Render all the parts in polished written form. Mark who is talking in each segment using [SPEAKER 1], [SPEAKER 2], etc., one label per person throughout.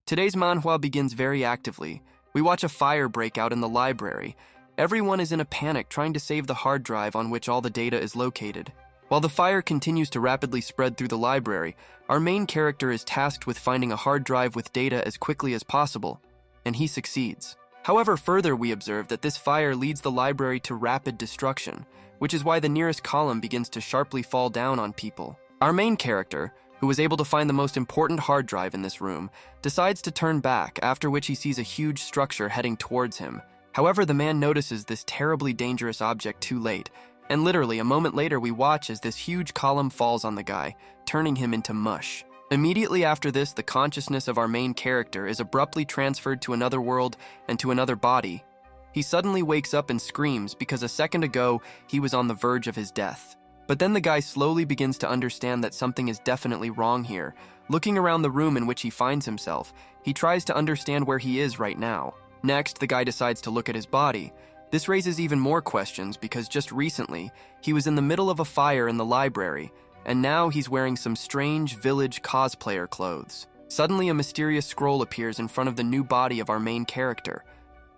[SPEAKER 1] Today's manhwa begins very actively. We watch a fire break out in the library. Everyone is in a panic trying to save the hard drive on which all the data is located. While the fire continues to rapidly spread through the library, our main character is tasked with finding a hard drive with data as quickly as possible, and he succeeds. However, further we observe that this fire leads the library to rapid destruction, which is why the nearest column begins to sharply fall down on people. Our main character, who was able to find the most important hard drive in this room, decides to turn back, after which he sees a huge structure heading towards him. However, the man notices this terribly dangerous object too late, and literally a moment later we watch as this huge column falls on the guy, turning him into mush. Immediately after this, the consciousness of our main character is abruptly transferred to another world and to another body. He suddenly wakes up and screams because a second ago he was on the verge of his death. But then the guy slowly begins to understand that something is definitely wrong here. Looking around the room in which he finds himself, he tries to understand where he is right now. Next, the guy decides to look at his body. This raises even more questions because just recently, he was in the middle of a fire in the library, and now he's wearing some strange village cosplayer clothes. Suddenly, a mysterious scroll appears in front of the new body of our main character.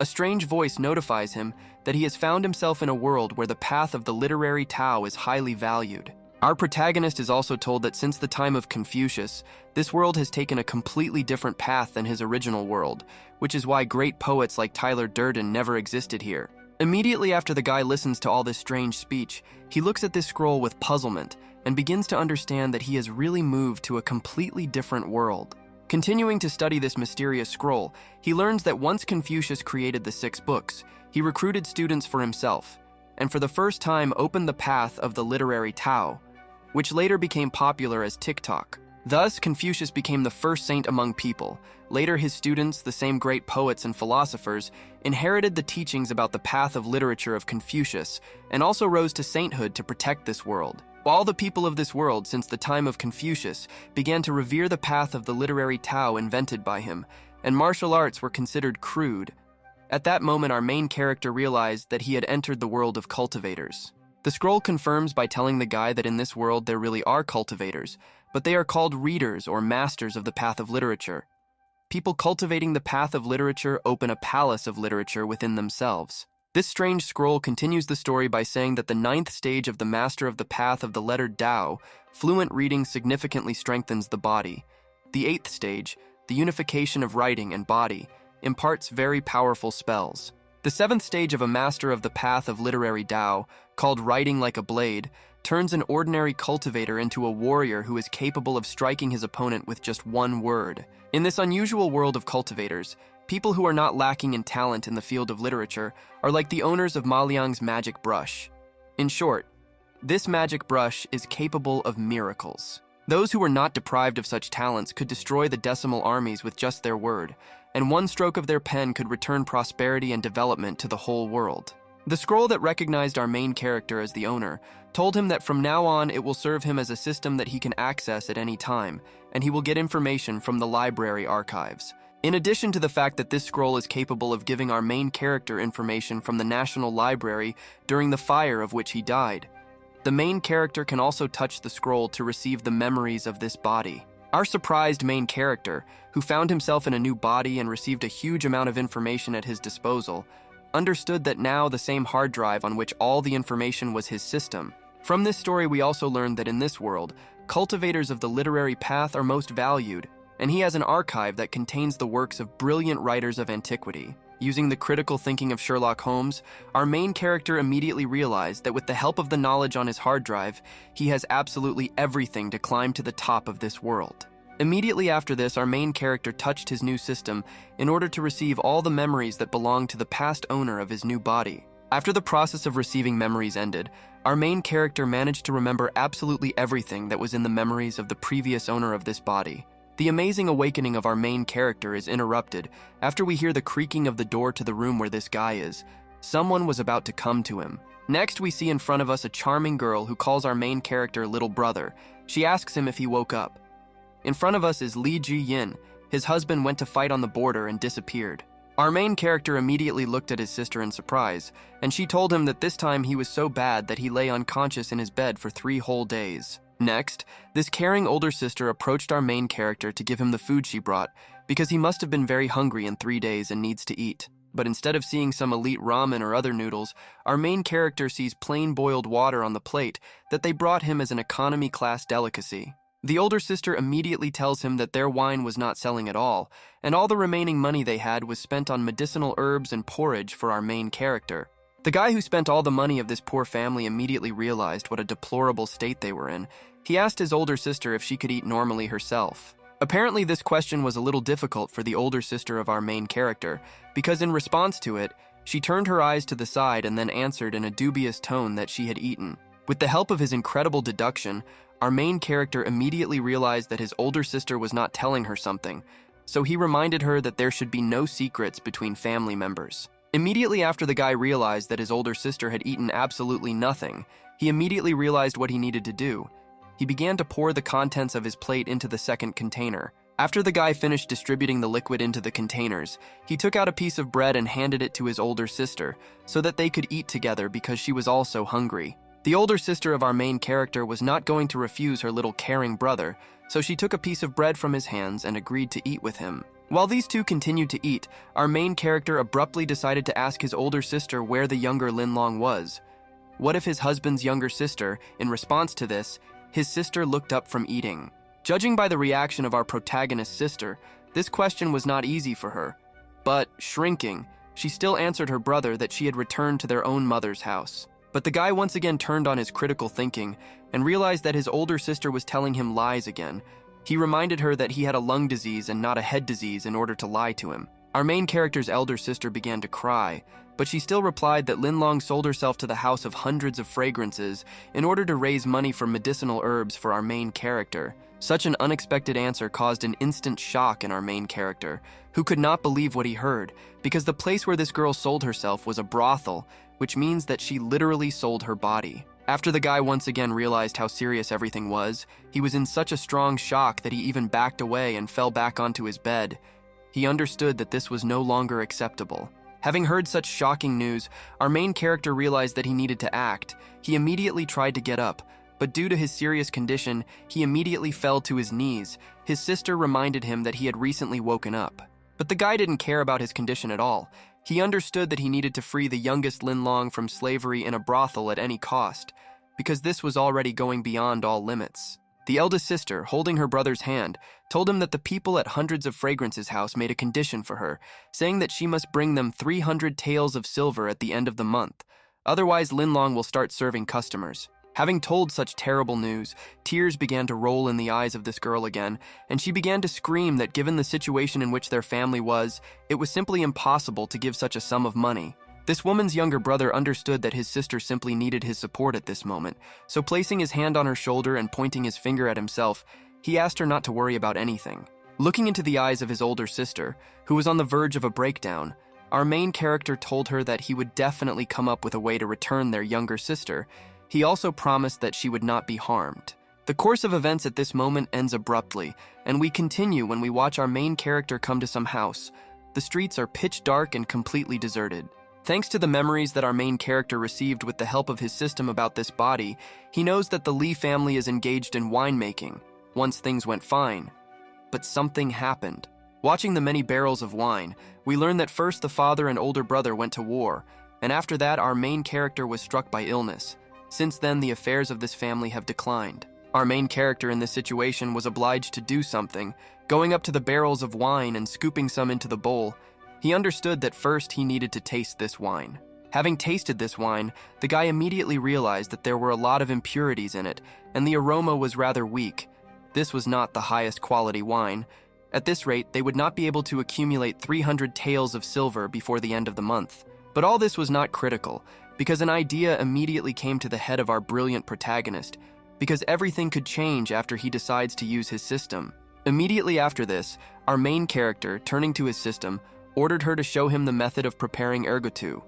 [SPEAKER 1] A strange voice notifies him that he has found himself in a world where the path of the literary Tao is highly valued. Our protagonist is also told that since the time of Confucius, this world has taken a completely different path than his original world, which is why great poets like Tyler Durden never existed here. Immediately after the guy listens to all this strange speech, he looks at this scroll with puzzlement and begins to understand that he has really moved to a completely different world. Continuing to study this mysterious scroll, he learns that once Confucius created the 6 books, he recruited students for himself, and for the first time opened the path of the literary Tao, which later became popular as TikTok. Thus, Confucius became the first saint among people. Later, his students, the same great poets and philosophers, inherited the teachings about the path of literature of Confucius, and also rose to sainthood to protect this world. All the people of this world, since the time of Confucius, began to revere the path of the literary Tao invented by him, and martial arts were considered crude. At that moment, our main character realized that he had entered the world of cultivators. The scroll confirms by telling the guy that in this world there really are cultivators, but they are called readers or masters of the path of literature. People cultivating the path of literature open a palace of literature within themselves. This strange scroll continues the story by saying that the 9th stage of the master of the path of the letter Tao, fluent reading significantly strengthens the body. The 8th stage, the unification of writing and body, imparts very powerful spells. The 7th stage of a master of the path of literary Tao, called writing like a blade, turns an ordinary cultivator into a warrior who is capable of striking his opponent with just one word. In this unusual world of cultivators, people who are not lacking in talent in the field of literature are like the owners of Ma Liang's magic brush. In short, this magic brush is capable of miracles. Those who were not deprived of such talents could destroy the decimal armies with just their word, and one stroke of their pen could return prosperity and development to the whole world. The scroll that recognized our main character as the owner told him that from now on it will serve him as a system that he can access at any time, and he will get information from the library archives. In addition to the fact that this scroll is capable of giving our main character information from the National Library during the fire of which he died, the main character can also touch the scroll to receive the memories of this body. Our surprised main character, who found himself in a new body and received a huge amount of information at his disposal, understood that now the same hard drive on which all the information was his system. From this story, we also learned that in this world, cultivators of the literary path are most valued, and he has an archive that contains the works of brilliant writers of antiquity. Using the critical thinking of Sherlock Holmes, our main character immediately realized that with the help of the knowledge on his hard drive, he has absolutely everything to climb to the top of this world. Immediately after this, our main character touched his new system in order to receive all the memories that belonged to the past owner of his new body. After the process of receiving memories ended, our main character managed to remember absolutely everything that was in the memories of the previous owner of this body. The amazing awakening of our main character is interrupted after we hear the creaking of the door to the room where this guy is. Someone was about to come to him. Next, we see in front of us a charming girl who calls our main character little brother. She asks him if he woke up. In front of us is Li Ji-yin. His husband went to fight on the border and disappeared. Our main character immediately looked at his sister in surprise, and she told him that this time he was so bad that he lay unconscious in his bed for 3 whole days. Next, this caring older sister approached our main character to give him the food she brought because he must have been very hungry in 3 days and needs to eat. But instead of seeing some elite ramen or other noodles, our main character sees plain boiled water on the plate that they brought him as an economy class delicacy. The older sister immediately tells him that their wine was not selling at all, and all the remaining money they had was spent on medicinal herbs and porridge for our main character. The guy who spent all the money of this poor family immediately realized what a deplorable state they were in. He asked his older sister if she could eat normally herself. Apparently, this question was a little difficult for the older sister of our main character, because in response to it, she turned her eyes to the side and then answered in a dubious tone that she had eaten. With the help of his incredible deduction, our main character immediately realized that his older sister was not telling her something, so he reminded her that there should be no secrets between family members. Immediately after the guy realized that his older sister had eaten absolutely nothing, he immediately realized what he needed to do. He began to pour the contents of his plate into the second container. After the guy finished distributing the liquid into the containers, he took out a piece of bread and handed it to his older sister so that they could eat together because she was also hungry. The older sister of our main character was not going to refuse her little caring brother, so she took a piece of bread from his hands and agreed to eat with him. While these two continued to eat, our main character abruptly decided to ask his older sister where the younger Linlong was. What if his husband's younger sister, in response to this, his sister looked up from eating? Judging by the reaction of our protagonist's sister, this question was not easy for her. But, shrinking, she still answered her brother that she had returned to their own mother's house. But the guy once again turned on his critical thinking and realized that his older sister was telling him lies again. He reminded her that he had a lung disease and not a head disease in order to lie to him. Our main character's elder sister began to cry, but she still replied that Linlong sold herself to the house of hundreds of fragrances in order to raise money for medicinal herbs for our main character. Such an unexpected answer caused an instant shock in our main character, who could not believe what he heard, because the place where this girl sold herself was a brothel, which means that she literally sold her body. After the guy once again realized how serious everything was, he was in such a strong shock that he even backed away and fell back onto his bed. He understood that this was no longer acceptable. Having heard such shocking news, our main character realized that he needed to act. He immediately tried to get up, but due to his serious condition, he immediately fell to his knees. His sister reminded him that he had recently woken up. But the guy didn't care about his condition at all. He understood that he needed to free the youngest Linlong from slavery in a brothel at any cost, because this was already going beyond all limits. The eldest sister, holding her brother's hand, told him that the people at Hundreds of Fragrance's house made a condition for her, saying that she must bring them 300 taels of silver at the end of the month. Otherwise, Linlong will start serving customers. Having told such terrible news, tears began to roll in the eyes of this girl again, and she began to scream that given the situation in which their family was, it was simply impossible to give such a sum of money. This woman's younger brother understood that his sister simply needed his support at this moment, so placing his hand on her shoulder and pointing his finger at himself, he asked her not to worry about anything. Looking into the eyes of his older sister, who was on the verge of a breakdown, our main character told her that he would definitely come up with a way to return their younger sister. He also promised that she would not be harmed. The course of events at this moment ends abruptly, and we continue when we watch our main character come to some house. The streets are pitch dark and completely deserted. Thanks to the memories that our main character received with the help of his system about this body, he knows that the Lee family is engaged in winemaking. Once things went fine. But something happened. Watching the many barrels of wine, we learn that first the father and older brother went to war, and after that our main character was struck by illness. Since then, the affairs of this family have declined. Our main character in this situation was obliged to do something, going up to the barrels of wine and scooping some into the bowl. He understood that first he needed to taste this wine. Having tasted this wine, the guy immediately realized that there were a lot of impurities in it, and the aroma was rather weak. This was not the highest quality wine. At this rate, they would not be able to accumulate 300 taels of silver before the end of the month. But all this was not critical, because an idea immediately came to the head of our brilliant protagonist, because everything could change after he decides to use his system. Immediately after this, our main character, turning to his system, ordered her to show him the method of preparing ergotu,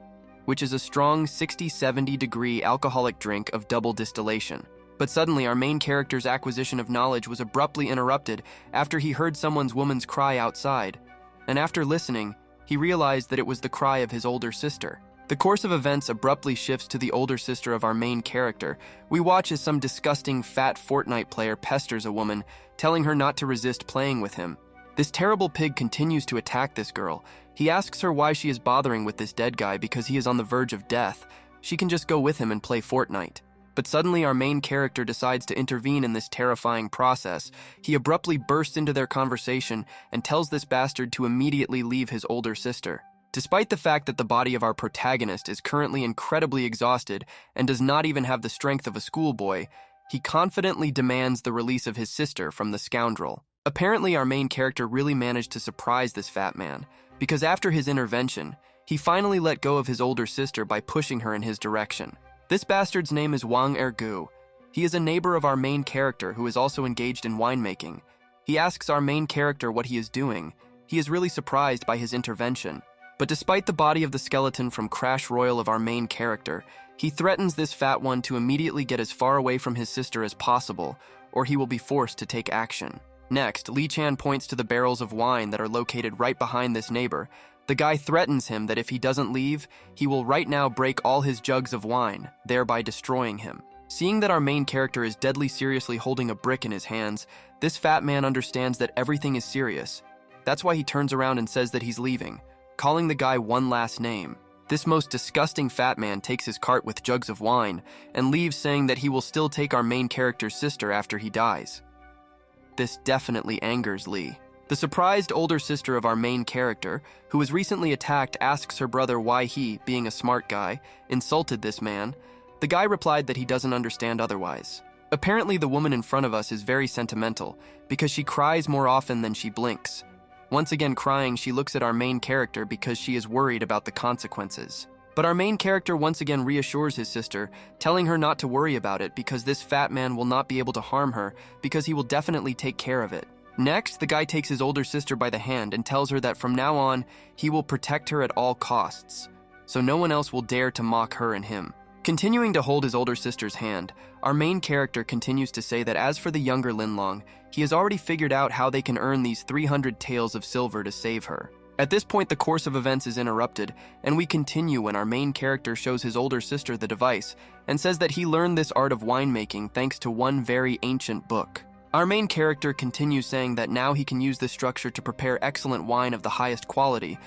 [SPEAKER 1] which is a strong 60-70 degree alcoholic drink of double distillation. But suddenly our main character's acquisition of knowledge was abruptly interrupted after he heard someone's woman's cry outside, and after listening, he realized that it was the cry of his older sister. The course of events abruptly shifts to the older sister of our main character. We watch as some disgusting fat Fortnite player pesters a woman, telling her not to resist playing with him. This terrible pig continues to attack this girl. He asks her why she is bothering with this dead guy because he is on the verge of death. She can just go with him and play Fortnite. But suddenly our main character decides to intervene in this terrifying process. He abruptly bursts into their conversation and tells this bastard to immediately leave his older sister. Despite the fact that the body of our protagonist is currently incredibly exhausted and does not even have the strength of a schoolboy, he confidently demands the release of his sister from the scoundrel. Apparently, our main character really managed to surprise this fat man, because after his intervention, he finally let go of his older sister by pushing her in his direction. This bastard's name is Wang Ergu. He is a neighbor of our main character who is also engaged in winemaking. He asks our main character what he is doing. He is really surprised by his intervention. But despite the body of the skeleton from Crash Royale of our main character, he threatens this fat one to immediately get as far away from his sister as possible, or he will be forced to take action. Next, Lee Chan points to the barrels of wine that are located right behind this neighbor. The guy threatens him that if he doesn't leave, he will right now break all his jugs of wine, thereby destroying him. Seeing that our main character is deadly seriously holding a brick in his hands, this fat man understands that everything is serious. That's why he turns around and says that he's leaving, calling the guy one last name. This most disgusting fat man takes his cart with jugs of wine and leaves, saying that he will still take our main character's sister after he dies. This definitely angers Lee. The surprised older sister of our main character, who was recently attacked, asks her brother why he, being a smart guy, insulted this man. The guy replied that he doesn't understand otherwise. Apparently, the woman in front of us is very sentimental because she cries more often than she blinks. Once again crying, she looks at our main character because she is worried about the consequences. But our main character once again reassures his sister, telling her not to worry about it because this fat man will not be able to harm her because he will definitely take care of it. Next, the guy takes his older sister by the hand and tells her that from now on, he will protect her at all costs, so no one else will dare to mock her and him. Continuing to hold his older sister's hand, our main character continues to say that as for the younger Linlong, he has already figured out how they can earn these 300 taels of silver to save her. At this point, the course of events is interrupted, and we continue when our main character shows his older sister the device and says that he learned this art of winemaking thanks to one very ancient book. Our main character continues saying that now he can use this structure to prepare excellent wine of the highest quality.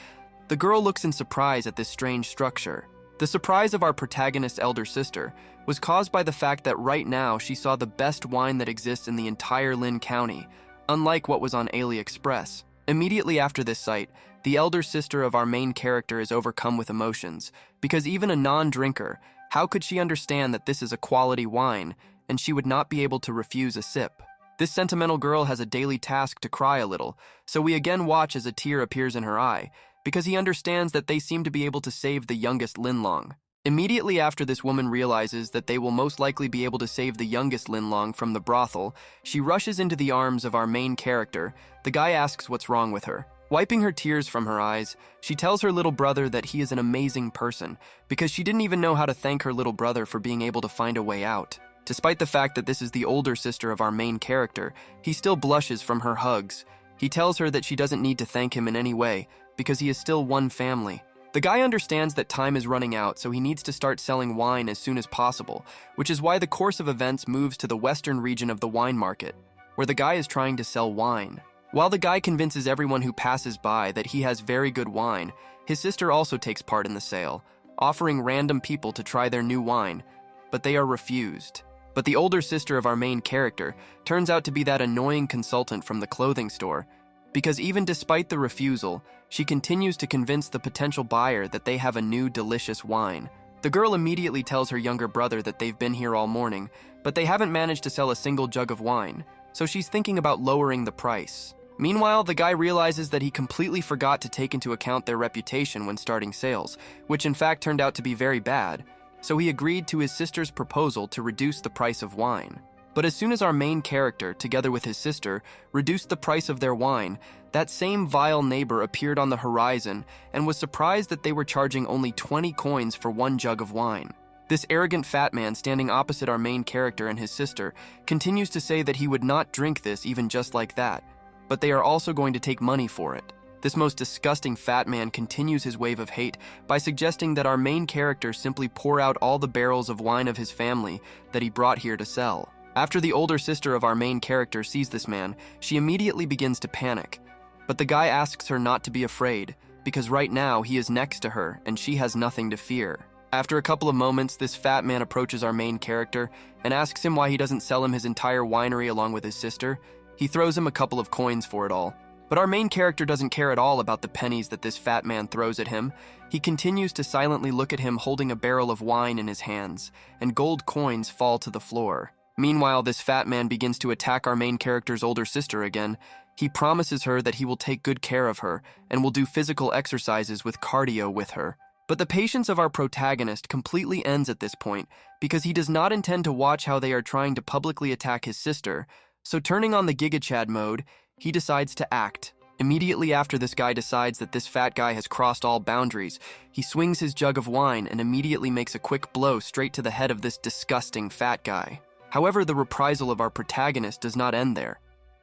[SPEAKER 1] The girl looks in surprise at this strange structure. The surprise of our protagonist's elder sister was caused by the fact that right now she saw the best wine that exists in the entire Lin County, unlike what was on AliExpress. Immediately after this sight, the elder sister of our main character is overcome with emotions, because even a non-drinker, how could she understand that this is a quality wine, and she would not be able to refuse a sip? This sentimental girl has a daily task to cry a little, so we again watch as a tear appears in her eye, because he understands that they seem to be able to save the youngest Linlong. Immediately after this woman realizes that they will most likely be able to save the youngest Linlong from the brothel, she rushes into the arms of our main character. The guy asks what's wrong with her. Wiping her tears from her eyes, she tells her little brother that he is an amazing person, because she didn't even know how to thank her little brother for being able to find a way out. Despite the fact that this is the older sister of our main character, he still blushes from her hugs. He tells her that she doesn't need to thank him in any way, because he is still one family. The guy understands that time is running out, so he needs to start selling wine as soon as possible, which is why the course of events moves to the western region of the wine market, where the guy is trying to sell wine. While the guy convinces everyone who passes by that he has very good wine, his sister also takes part in the sale, offering random people to try their new wine, but they are refused. But the older sister of our main character turns out to be that annoying consultant from the clothing store, because even despite the refusal, she continues to convince the potential buyer that they have a new delicious wine. The girl immediately tells her younger brother that they've been here all morning, but they haven't managed to sell a single jug of wine, so she's thinking about lowering the price. Meanwhile, the guy realizes that he completely forgot to take into account their reputation when starting sales, which in fact turned out to be very bad, so he agreed to his sister's proposal to reduce the price of wine. But as soon as our main character, together with his sister, reduced the price of their wine, that same vile neighbor appeared on the horizon and was surprised that they were charging only 20 coins for one jug of wine. This arrogant fat man standing opposite our main character and his sister continues to say that he would not drink this even just like that, but they are also going to take money for it. This most disgusting fat man continues his wave of hate by suggesting that our main character simply pour out all the barrels of wine of his family that he brought here to sell. After the older sister of our main character sees this man, she immediately begins to panic. But the guy asks her not to be afraid, because right now he is next to her and she has nothing to fear. After a couple of moments, this fat man approaches our main character and asks him why he doesn't sell him his entire winery along with his sister. He throws him a couple of coins for it all. But our main character doesn't care at all about the pennies that this fat man throws at him. He continues to silently look at him holding a barrel of wine in his hands, and gold coins fall to the floor. Meanwhile, this fat man begins to attack our main character's older sister again. He promises her that he will take good care of her and will do physical exercises with cardio with her. But the patience of our protagonist completely ends at this point because he does not intend to watch how they are trying to publicly attack his sister. So turning on the Giga Chad mode, he decides to act. Immediately after this guy decides that this fat guy has crossed all boundaries, he swings his jug of wine and immediately makes a quick blow straight to the head of this disgusting fat guy. However, the reprisal of our protagonist does not end there.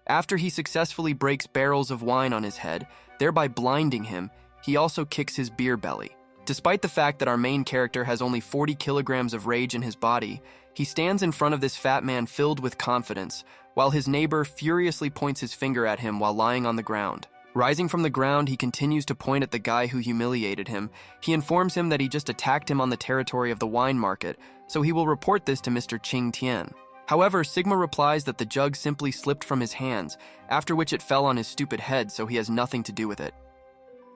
[SPEAKER 1] After he successfully breaks barrels of wine on his head, thereby blinding him, he also kicks his beer belly. Despite the fact that our main character has only 40 kilograms of rage in his body, he stands in front of this fat man filled with confidence, while his neighbor furiously points his finger at him while lying on the ground. Rising from the ground, he continues to point at the guy who humiliated him. He informs him that he just attacked him on the territory of the wine market, so he will report this to Mr. Ching Tian. However, Sigma replies that the jug simply slipped from his hands, after which it fell on his stupid head, so he has nothing to do with it.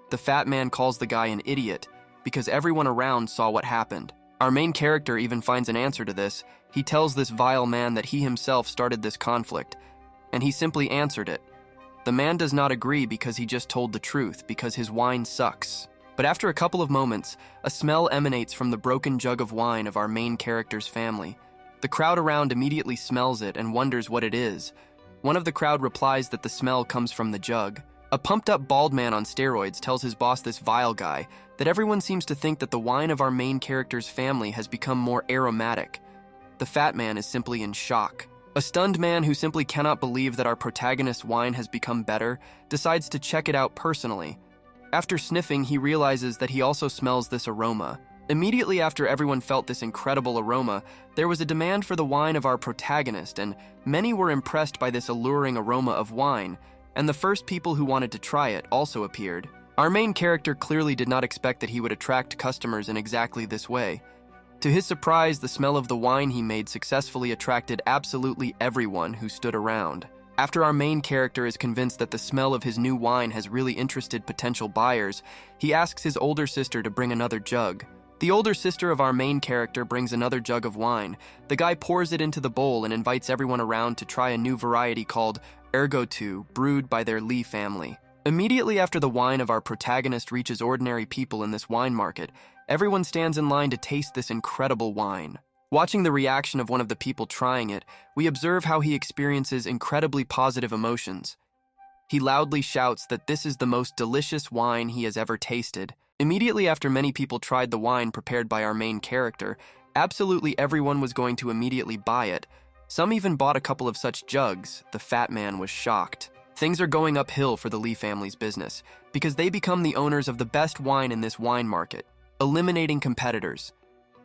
[SPEAKER 1] The fat man calls the guy an idiot, because everyone around saw what happened. Our main character even finds an answer to this. He tells this vile man that he himself started this conflict, and he simply answered it. The man does not agree because he just told the truth, because his wine sucks. But after a couple of moments, a smell emanates from the broken jug of wine of our main character's family. The crowd around immediately smells it and wonders what it is. One of the crowd replies that the smell comes from the jug. A pumped-up bald man on steroids tells his boss, this vile guy, that everyone seems to think that the wine of our main character's family has become more aromatic. The fat man is simply in shock. A stunned man who simply cannot believe that our protagonist's wine has become better decides to check it out personally. After sniffing, he realizes that he also smells this aroma. Immediately after everyone felt this incredible aroma, there was a demand for the wine of our protagonist, and many were impressed by this alluring aroma of wine, and the first people who wanted to try it also appeared. Our main character clearly did not expect that he would attract customers in exactly this way. To his surprise, the smell of the wine he made successfully attracted absolutely everyone who stood around. After our main character is convinced that the smell of his new wine has really interested potential buyers, he asks his older sister to bring another jug. The older sister of our main character brings another jug of wine. The guy pours it into the bowl and invites everyone around to try a new variety called Ergo 2, brewed by their Lee family. Immediately after the wine of our protagonist reaches ordinary people in this wine market, everyone stands in line to taste this incredible wine. Watching the reaction of one of the people trying it, we observe how he experiences incredibly positive emotions. He loudly shouts that this is the most delicious wine he has ever tasted. Immediately after many people tried the wine prepared by our main character, absolutely everyone was going to immediately buy it. Some even bought a couple of such jugs. The fat man was shocked. Things are going uphill for the Lee family's business, because they become the owners of the best wine in this wine market, eliminating competitors.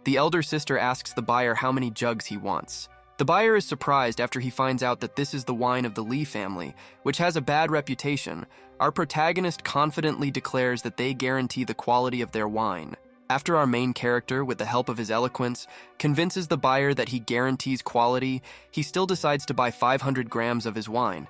[SPEAKER 1] The elder sister asks the buyer how many jugs he wants. The buyer is surprised after he finds out that this is the wine of the Lee family, which has a bad reputation. Our protagonist confidently declares that they guarantee the quality of their wine. After our main character, with the help of his eloquence, convinces the buyer that he guarantees quality, he still decides to buy 500 grams of his wine.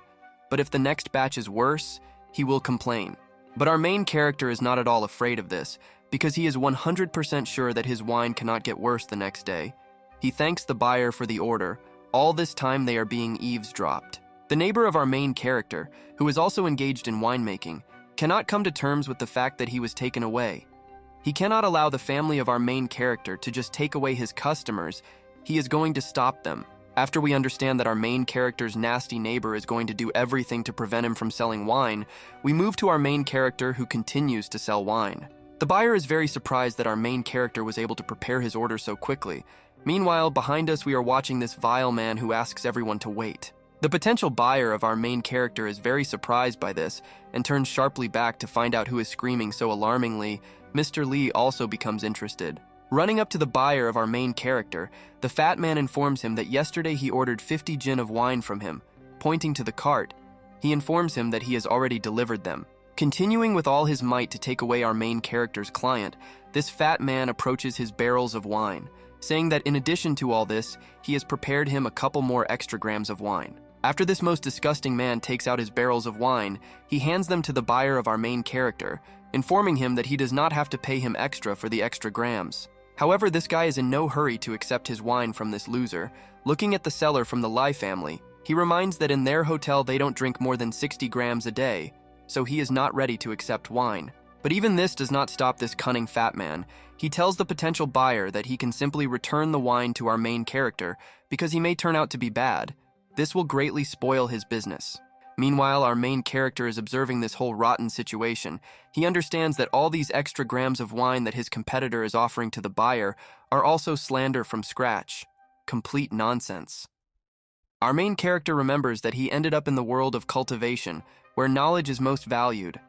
[SPEAKER 1] But if the next batch is worse, he will complain. But our main character is not at all afraid of this, because he is 100% sure that his wine cannot get worse the next day. He thanks the buyer for the order. All this time they are being eavesdropped. The neighbor of our main character, who is also engaged in winemaking, cannot come to terms with the fact that he was taken away. He cannot allow the family of our main character to just take away his customers. He is going to stop them. After we understand that our main character's nasty neighbor is going to do everything to prevent him from selling wine, we move to our main character who continues to sell wine. The buyer is very surprised that our main character was able to prepare his order so quickly. Meanwhile, behind us we are watching this vile man who asks everyone to wait. The potential buyer of our main character is very surprised by this and turns sharply back to find out who is screaming so alarmingly. Mr. Lee also becomes interested. Running up to the buyer of our main character, the fat man informs him that yesterday he ordered 50 gin of wine from him. Pointing to the cart, He informs him that he has already delivered them. Continuing with all his might to take away our main character's client, this fat man approaches his barrels of wine, saying that in addition to all this, he has prepared him a couple more extra grams of wine. After this most disgusting man takes out his barrels of wine, he hands them to the buyer of our main character, informing him that he does not have to pay him extra for the extra grams. However, this guy is in no hurry to accept his wine from this loser. Looking at the seller from the Lai family, he reminds that in their hotel they don't drink more than 60 grams a day, so he is not ready to accept wine. But even this does not stop this cunning fat man. He tells the potential buyer that he can simply return the wine to our main character because he may turn out to be bad. This will greatly spoil his business. Meanwhile, our main character is observing this whole rotten situation. He understands that all these extra grams of wine that his competitor is offering to the buyer are also slander from scratch. Complete nonsense. Our main character remembers that he ended up in the world of cultivation, where knowledge is most valued.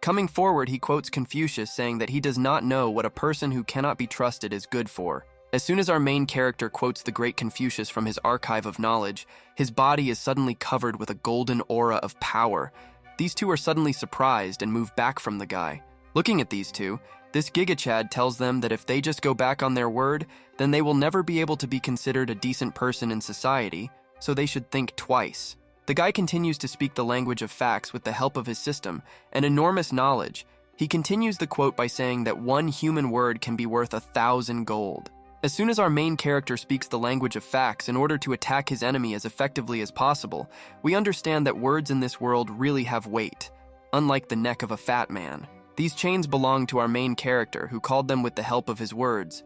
[SPEAKER 1] Coming forward, he quotes Confucius saying that he does not know what a person who cannot be trusted is good for. As soon as our main character quotes the great Confucius from his archive of knowledge, his body is suddenly covered with a golden aura of power. These two are suddenly surprised and move back from the guy. Looking at these two, this Giga-Chad tells them that if they just go back on their word, then they will never be able to be considered a decent person in society, so they should think twice. The guy continues to speak the language of facts with the help of his system and enormous knowledge. He continues the quote by saying that one human word can be worth 1,000 gold. As soon as our main character speaks the language of facts in order to attack his enemy as effectively as possible, we understand that words in this world really have weight, unlike the neck of a fat man. These chains belong to our main character, who called them with the help of his words.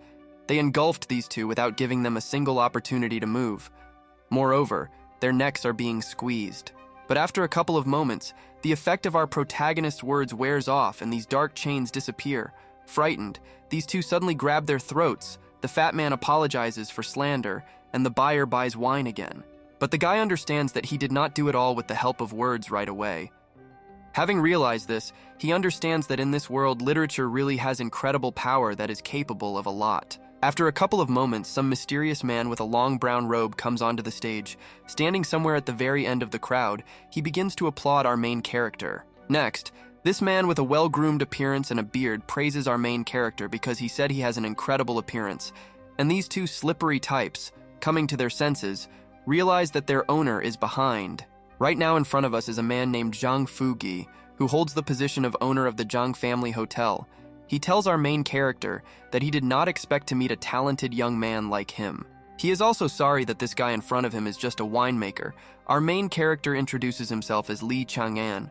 [SPEAKER 1] They engulfed these two without giving them a single opportunity to move. Moreover, their necks are being squeezed. But after a couple of moments, the effect of our protagonist's words wears off and these dark chains disappear. Frightened, these two suddenly grab their throats. The fat man apologizes for slander, and the buyer buys wine again. But the guy understands that he did not do it all with the help of words right away. Having realized this, he understands that in this world, literature really has incredible power that is capable of a lot. After a couple of moments, some mysterious man with a long brown robe comes onto the stage. Standing somewhere at the very end of the crowd, he begins to applaud our main character. Next, this man with a well-groomed appearance and a beard praises our main character because he said he has an incredible appearance. And these two slippery types, coming to their senses, realize that their owner is behind. Right now in front of us is a man named Zhang Fugi, who holds the position of owner of the Zhang family hotel. He tells our main character that he did not expect to meet a talented young man like him. He is also sorry that this guy in front of him is just a winemaker. Our main character introduces himself as Li Chang'an.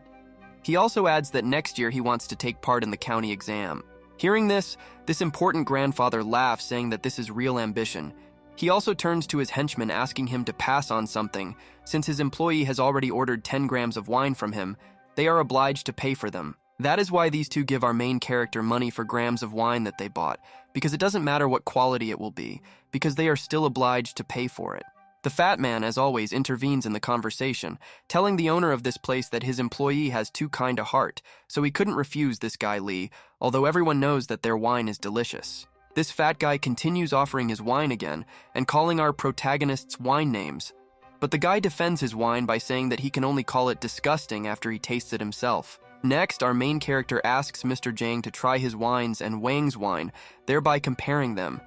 [SPEAKER 1] He also adds that next year he wants to take part in the county exam. Hearing this important grandfather laughs, saying that this is real ambition. He also turns to his henchman asking him to pass on something. Since his employee has already ordered 10 grams of wine from him, they are obliged to pay for them. That is why these two give our main character money for grams of wine that they bought, because it doesn't matter what quality it will be, because they are still obliged to pay for it. The fat man, as always, intervenes in the conversation, telling the owner of this place that his employee has too kind a heart, so he couldn't refuse this guy Lee, although everyone knows that their wine is delicious. This fat guy continues offering his wine again and calling our protagonists wine names. But the guy defends his wine by saying that he can only call it disgusting after he tastes it himself. Next, our main character asks Mr. Zhang to try his wines and Wang's wine, thereby comparing them.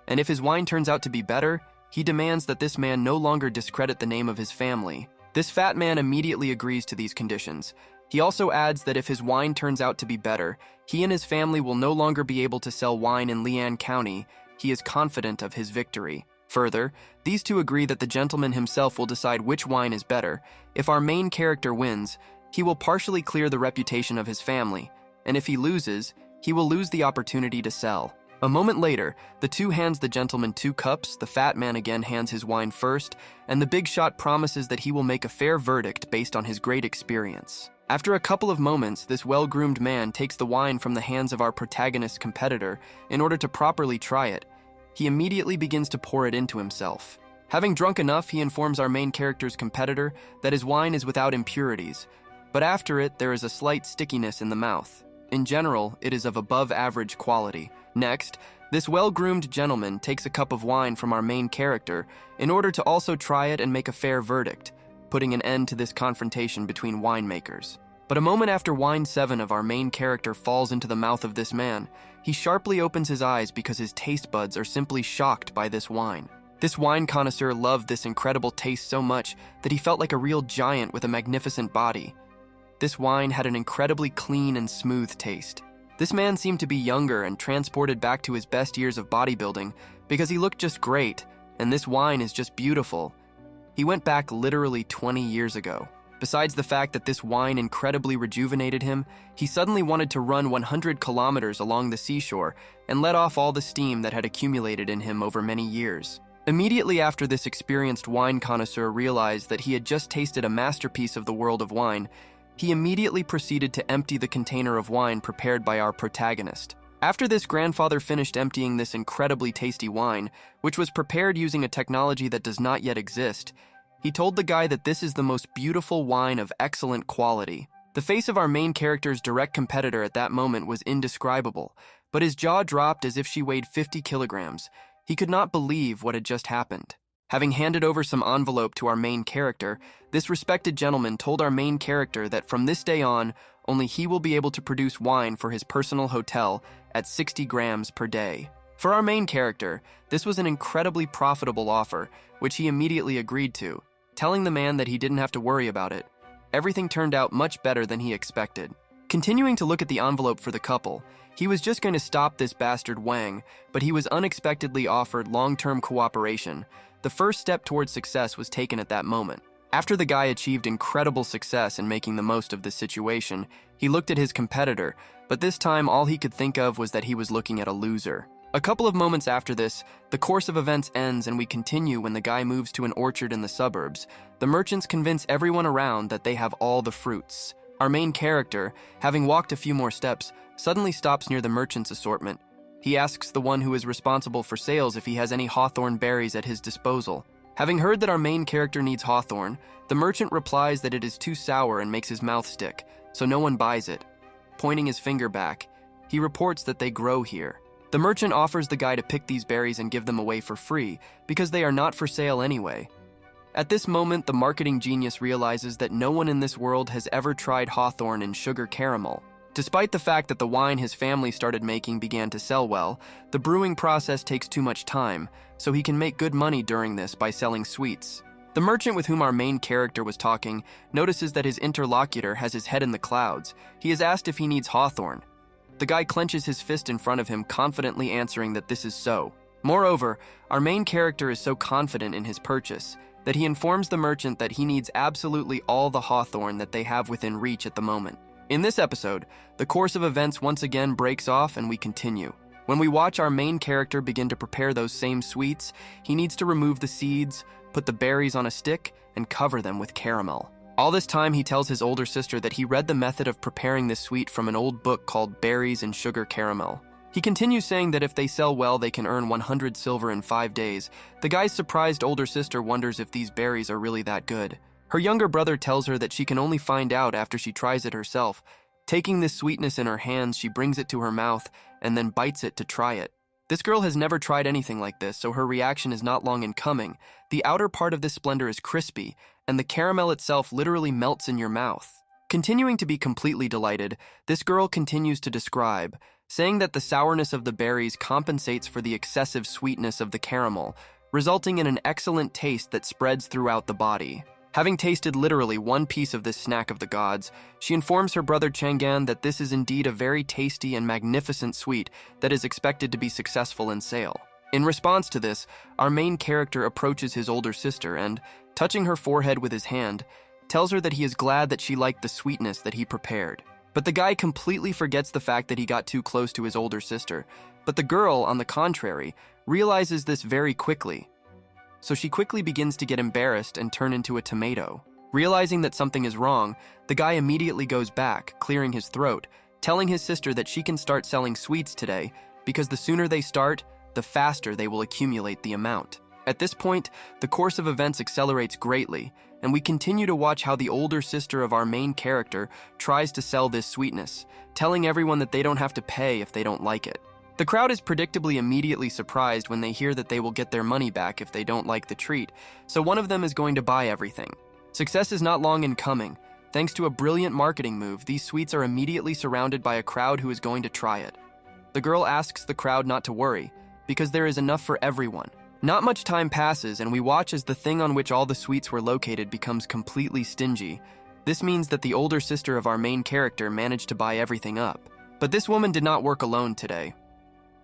[SPEAKER 1] And if his wine turns out to be better, he demands that this man no longer discredit the name of his family. This fat man immediately agrees to these conditions. He also adds that if his wine turns out to be better, he and his family will no longer be able to sell wine in Lian County. He is confident of his victory. Further, these two agree that the gentleman himself will decide which wine is better. If our main character wins, he will partially clear the reputation of his family, and if he loses, he will lose the opportunity to sell. A moment later, the two hands the gentleman 2 cups, the fat man again hands his wine first, and the big shot promises that he will make a fair verdict based on his great experience. After a couple of moments, this well-groomed man takes the wine from the hands of our protagonist's competitor in order to properly try it. He immediately begins to pour it into himself. Having drunk enough, he informs our main character's competitor that his wine is without impurities, but after it, there is a slight stickiness in the mouth. In general, it is of above-average quality. Next, this well-groomed gentleman takes a cup of wine from our main character in order to also try it and make a fair verdict. putting an end to this confrontation between winemakers. But a moment after wine 7 of our main character falls into the mouth of this man, he sharply opens his eyes because his taste buds are simply shocked by this wine. This wine connoisseur loved this incredible taste so much that he felt like a real giant with a magnificent body. This wine had an incredibly clean and smooth taste. This man seemed to be younger and transported back to his best years of bodybuilding because he looked just great, and this wine is just beautiful. He went back literally 20 years ago. Besides the fact that this wine incredibly rejuvenated him, he suddenly wanted to run 100 kilometers along the seashore and let off all the steam that had accumulated in him over many years. Immediately after this experienced wine connoisseur realized that he had just tasted a masterpiece of the world of wine, he immediately proceeded to empty the container of wine prepared by our protagonist. After this grandfather finished emptying this incredibly tasty wine, which was prepared using a technology that does not yet exist, he told the guy that this is the most beautiful wine of excellent quality. The face of our main character's direct competitor at that moment was indescribable, but his jaw dropped as if she weighed 50 kilograms. He could not believe what had just happened. Having handed over some envelope to our main character, this respected gentleman told our main character that from this day on, only he will be able to produce wine for his personal hotel at 60 grams per day. For our main character, this was an incredibly profitable offer, which he immediately agreed to, telling the man that he didn't have to worry about it. Everything turned out much better than he expected. Continuing to look at the envelope for the couple, he was just going to stop this bastard Wang, but he was unexpectedly offered long-term cooperation. The first step towards success was taken at that moment. After the guy achieved incredible success in making the most of this situation, he looked at his competitor, but this time all he could think of was that he was looking at a loser. A couple of moments after this, the course of events ends and we continue when the guy moves to an orchard in the suburbs. The merchants convince everyone around that they have all the fruits. Our main character, having walked a few more steps, suddenly stops near the merchant's assortment. He asks the one who is responsible for sales if he has any hawthorn berries at his disposal. Having heard that our main character needs hawthorn, the merchant replies that it is too sour and makes his mouth stick, so no one buys it. Pointing his finger back, he reports that they grow here. The merchant offers the guy to pick these berries and give them away for free, because they are not for sale anyway. At this moment, the marketing genius realizes that no one in this world has ever tried hawthorn and sugar caramel. Despite the fact that the wine his family started making began to sell well, the brewing process takes too much time, so he can make good money during this by selling sweets. The merchant with whom our main character was talking notices that his interlocutor has his head in the clouds. He is asked if he needs hawthorn. The guy clenches his fist in front of him, confidently answering that this is so. Moreover, our main character is so confident in his purchase that he informs the merchant that he needs absolutely all the hawthorn that they have within reach at the moment. In this episode, the course of events once again breaks off and we continue. When we watch our main character begin to prepare those same sweets, he needs to remove the seeds, put the berries on a stick, and cover them with caramel. All this time, he tells his older sister that he read the method of preparing this sweet from an old book called Berries and Sugar Caramel. He continues saying that if they sell well, they can earn 100 silver in 5 days. The guy's surprised older sister wonders if these berries are really that good. Her younger brother tells her that she can only find out after she tries it herself. Taking this sweetness in her hands, she brings it to her mouth and then bites it to try it. This girl has never tried anything like this, so her reaction is not long in coming. The outer part of this splendor is crispy, and the caramel itself literally melts in your mouth. Continuing to be completely delighted, this girl continues to describe, saying that the sourness of the berries compensates for the excessive sweetness of the caramel, resulting in an excellent taste that spreads throughout the body. Having tasted literally one piece of this snack of the gods, she informs her brother Chang'an that this is indeed a very tasty and magnificent sweet that is expected to be successful in sale. In response to this, our main character approaches his older sister and, touching her forehead with his hand, tells her that he is glad that she liked the sweetness that he prepared. But the guy completely forgets the fact that he got too close to his older sister. But the girl, on the contrary, realizes this very quickly. So she quickly begins to get embarrassed and turn into a tomato. Realizing that something is wrong, the guy immediately goes back, clearing his throat, telling his sister that she can start selling sweets today, because the sooner they start, the faster they will accumulate the amount. At this point, the course of events accelerates greatly, and we continue to watch how the older sister of our main character tries to sell this sweetness, telling everyone that they don't have to pay if they don't like it. The crowd is predictably immediately surprised when they hear that they will get their money back if they don't like the treat, so one of them is going to buy everything. Success is not long in coming. Thanks to a brilliant marketing move, these sweets are immediately surrounded by a crowd who is going to try it. The girl asks the crowd not to worry, because there is enough for everyone. Not much time passes, and we watch as the thing on which all the sweets were located becomes completely stingy. This means that the older sister of our main character managed to buy everything up. But this woman did not work alone today.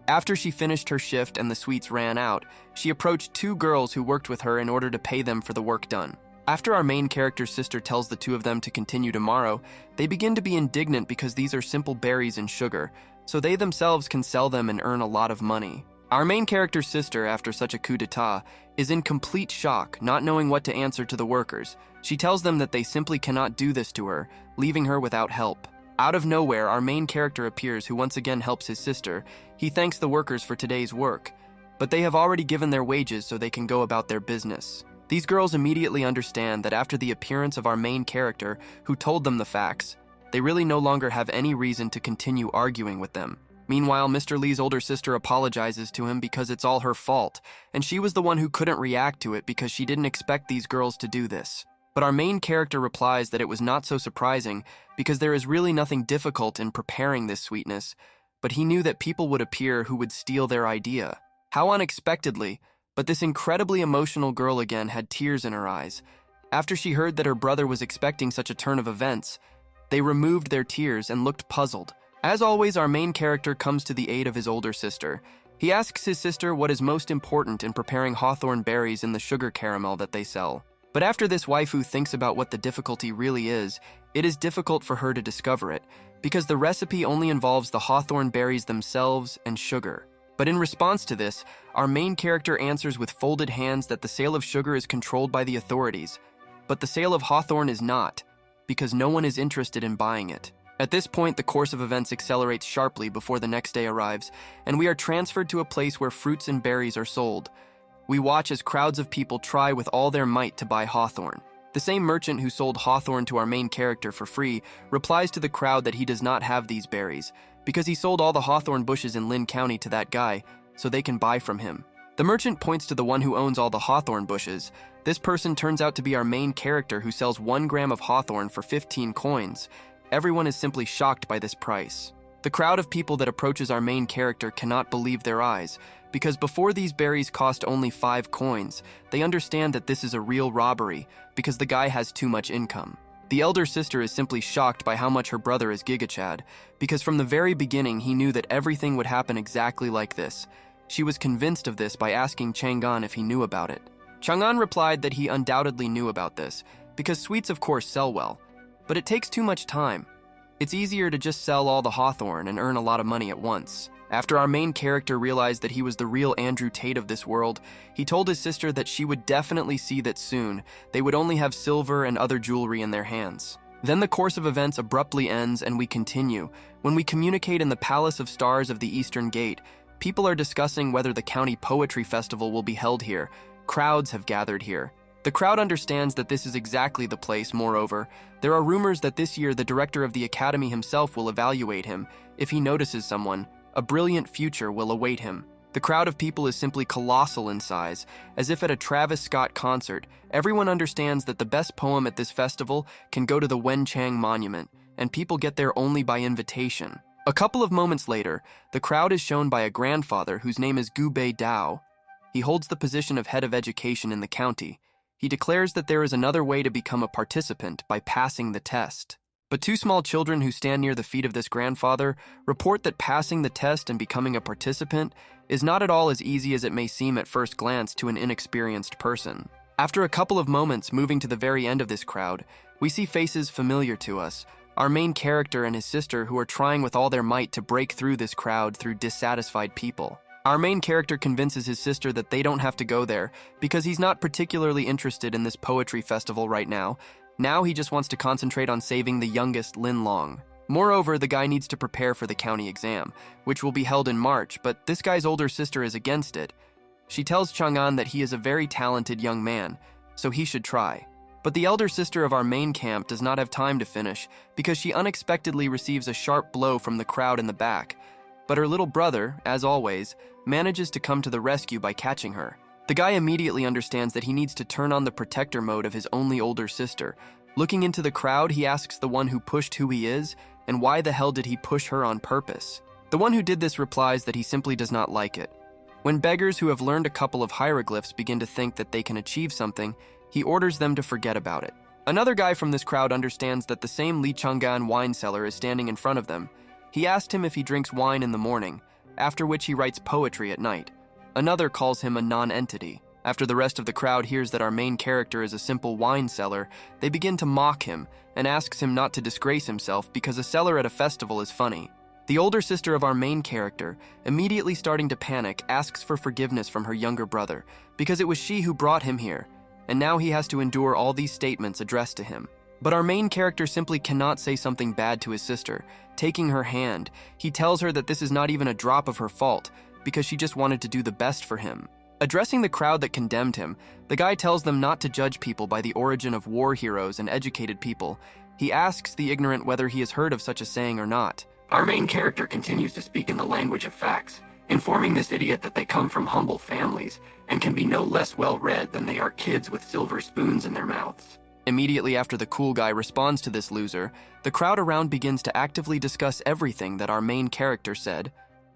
[SPEAKER 1] After she finished her shift and the sweets ran out, she approached two girls who worked with her in order to pay them for the work done. After our main character's sister tells the two of them to continue tomorrow, they begin to be indignant because these are simple berries and sugar, so they themselves can sell them and earn a lot of money. Our main character's sister, after such a coup d'etat, is in complete shock, not knowing what to answer to the workers. She tells them that they simply cannot do this to her, leaving her without help. Out of nowhere, our main character appears, who once again helps his sister. He thanks the workers for today's work, but they have already given their wages so they can go about their business. These girls immediately understand that after the appearance of our main character, who told them the facts, they really no longer have any reason to continue arguing with them. Meanwhile, Mr. Lee's older sister apologizes to him because it's all her fault, and she was the one who couldn't react to it because she didn't expect these girls to do this. But our main character replies that it was not so surprising because there is really nothing difficult in preparing this sweetness, but he knew that people would appear who would steal their idea. How unexpectedly, but this incredibly emotional girl again had tears in her eyes. After she heard that her brother was expecting such a turn of events, they removed their tears and looked puzzled. As always, our main character comes to the aid of his older sister. He asks his sister what is most important in preparing hawthorn berries in the sugar caramel that they sell. But after this waifu thinks about what the difficulty really is, it is difficult for her to discover it, because the recipe only involves the hawthorn berries themselves and sugar. But in response to this, our main character answers with folded hands that the sale of sugar is controlled by the authorities, but the sale of hawthorn is not, because no one is interested in buying it. At this point, the course of events accelerates sharply before the next day arrives, and we are transferred to a place where fruits and berries are sold. We watch as crowds of people try with all their might to buy hawthorn. The same merchant who sold hawthorn to our main character for free replies to the crowd that he does not have these berries, because he sold all the hawthorn bushes in Lynn County to that guy, so they can buy from him. The merchant points to the one who owns all the hawthorn bushes. This person turns out to be our main character, who sells 1 gram of hawthorn for 15 coins. Everyone is simply shocked by this price. The crowd of people that approaches our main character cannot believe their eyes, because before these berries cost only 5 coins, they understand that this is a real robbery, because the guy has too much income. The elder sister is simply shocked by how much her brother is gigachad, because from the very beginning he knew that everything would happen exactly like this. She was convinced of this by asking Chang'an if he knew about it. Chang'an replied that he undoubtedly knew about this, because sweets of course sell well, but it takes too much time. It's easier to just sell all the hawthorn and earn a lot of money at once. After our main character realized that he was the real Andrew Tate of this world, he told his sister that she would definitely see that soon they would only have silver and other jewelry in their hands. Then the course of events abruptly ends and we continue. When we communicate in the Palace of Stars of the Eastern Gate, people are discussing whether the county poetry festival will be held here. Crowds have gathered here. The crowd understands that this is exactly the place. Moreover, there are rumors that this year the director of the academy himself will evaluate him. If he notices someone, a brilliant future will await him. The crowd of people is simply colossal in size, as if at a Travis Scott concert. Everyone understands that the best poem at this festival can go to the Wenchang Monument, and people get there only by invitation. A couple of moments later, the crowd is shown by a grandfather whose name is Gu Bei Dao. He holds the position of head of education in the county. He declares that there is another way to become a participant by passing the test. But 2 small children who stand near the feet of this grandfather report that passing the test and becoming a participant is not at all as easy as it may seem at first glance to an inexperienced person. After a couple of moments moving to the very end of this crowd, we see faces familiar to us, our main character and his sister who are trying with all their might to break through this crowd through dissatisfied people. Our main character convinces his sister that they don't have to go there because he's not particularly interested in this poetry festival right now. Now he just wants to concentrate on saving the youngest Lin Long. Moreover, the guy needs to prepare for the county exam, which will be held in March, but this guy's older sister is against it. She tells Chang'an that he is a very talented young man, so he should try. But the elder sister of our main camp does not have time to finish because she unexpectedly receives a sharp blow from the crowd in the back. But her little brother, as always, manages to come to the rescue by catching her. The guy immediately understands that he needs to turn on the protector mode of his only older sister. Looking into the crowd, he asks the one who pushed who he is, and why the hell did he push her on purpose? The one who did this replies that he simply does not like it. When beggars who have learned a couple of hieroglyphs begin to think that they can achieve something, he orders them to forget about it. Another guy from this crowd understands that the same Li Chang'an wine seller is standing in front of them. He asked him if he drinks wine in the morning, after which he writes poetry at night. Another calls him a non-entity. After the rest of the crowd hears that our main character is a simple wine seller, they begin to mock him and asks him not to disgrace himself because a seller at a festival is funny. The older sister of our main character, immediately starting to panic, asks for forgiveness from her younger brother because it was she who brought him here, and now he has to endure all these statements addressed to him. But our main character simply cannot say something bad to his sister. Taking her hand, he tells her that this is not even a drop of her fault because she just wanted to do the best for him. Addressing the crowd that condemned him, the guy tells them not to judge people by the origin of war heroes and educated people. He asks the ignorant whether he has heard of such a saying or not.
[SPEAKER 2] Our main character continues to speak in the language of facts, informing this idiot that they come from humble families and can be no less well-read than they are kids with silver spoons in their mouths.
[SPEAKER 1] Immediately after the cool guy responds to this loser, the crowd around begins to actively discuss everything that our main character said.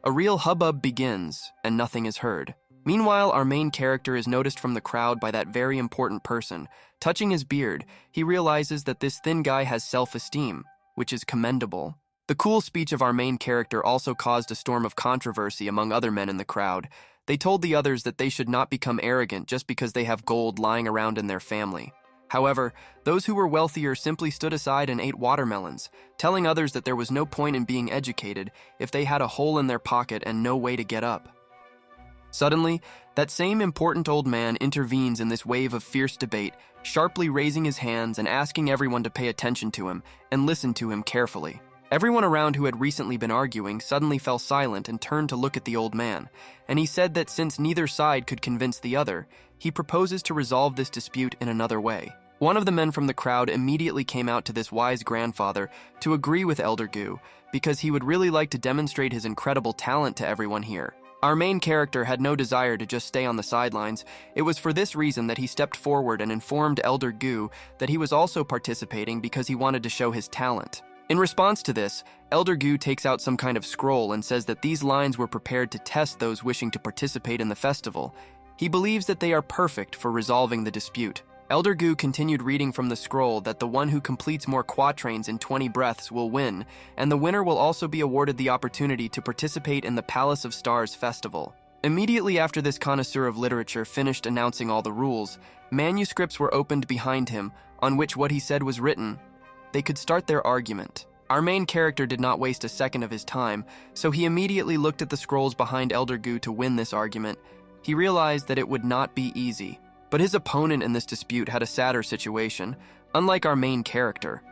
[SPEAKER 1] A real hubbub begins, and nothing is heard. Meanwhile, our main character is noticed from the crowd by that very important person. Touching his beard, he realizes that this thin guy has self-esteem, which is commendable. The cool speech of our main character also caused a storm of controversy among other men in the crowd. They told the others that they should not become arrogant just because they have gold lying around in their family. However, those who were wealthier simply stood aside and ate watermelons, telling others that there was no point in being educated if they had a hole in their pocket and no way to get up. Suddenly, that same important old man intervenes in this wave of fierce debate, sharply raising his hands and asking everyone to pay attention to him and listen to him carefully. Everyone around who had recently been arguing suddenly fell silent and turned to look at the old man, and he said that since neither side could convince the other, he proposes to resolve this dispute in another way. One of the men from the crowd immediately came out to this wise grandfather to agree with Elder Gu because he would really like to demonstrate his incredible talent to everyone here. Our main character had no desire to just stay on the sidelines. It was for this reason that he stepped forward and informed Elder Gu that he was also participating because he wanted to show his talent. In response to this, Elder Gu takes out some kind of scroll and says that these lines were prepared to test those wishing to participate in the festival. He believes that they are perfect for resolving the dispute. Elder Gu continued reading from the scroll that the one who completes more quatrains in 20 breaths will win, and the winner will also be awarded the opportunity to participate in the Palace of Stars festival. Immediately after this connoisseur of literature finished announcing all the rules, manuscripts were opened behind him, on which what he said was written. They could start their argument. Our main character did not waste a second of his time, so he immediately looked at the scrolls behind Elder Gu to win this argument. He realized that it would not be easy. But his opponent in this dispute had a sadder situation, unlike our main character.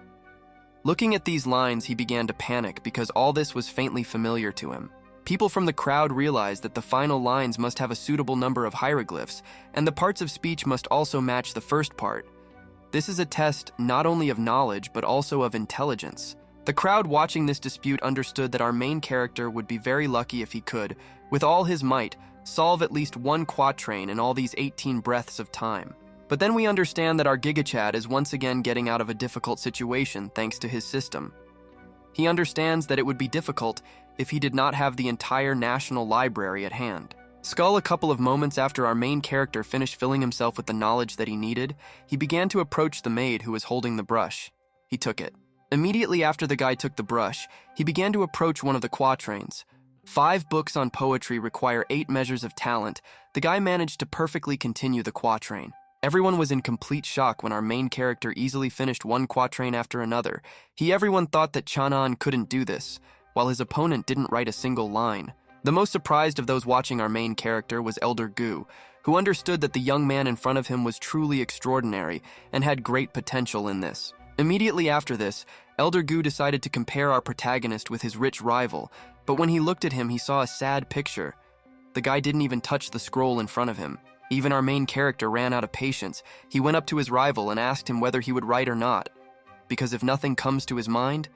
[SPEAKER 1] Looking at these lines, he began to panic because all this was faintly familiar to him. People from the crowd realized that the final lines must have a suitable number of hieroglyphs, and the parts of speech must also match the first part. This is a test not only of knowledge, but also of intelligence. The crowd watching this dispute understood that our main character would be very lucky if he could, with all his might, solve at least one quatrain in all these 18 breaths of time. But then we understand that our GigaChad is once again getting out of a difficult situation thanks to his system. He understands that it would be difficult if he did not have the entire National Library at hand. Skull, a couple of moments after our main character finished filling himself with the knowledge that he needed, he began to approach the maid who was holding the brush. He took it. Immediately after the guy took the brush, he began to approach one of the quatrains. 5 books on poetry require 8 measures of talent. The guy managed to perfectly continue the quatrain. Everyone was in complete shock when our main character easily finished one quatrain after another. Everyone thought that Chanan couldn't do this, while his opponent didn't write a single line. The most surprised of those watching our main character was Elder Gu, who understood that the young man in front of him was truly extraordinary and had great potential in this. Immediately after this, Elder Gu decided to compare our protagonist with his rich rival, but when he looked at him, he saw a sad picture. The guy didn't even touch the scroll in front of him. Even our main character ran out of patience. He went up to his rival and asked him whether he would write or not, because if nothing comes to his mind,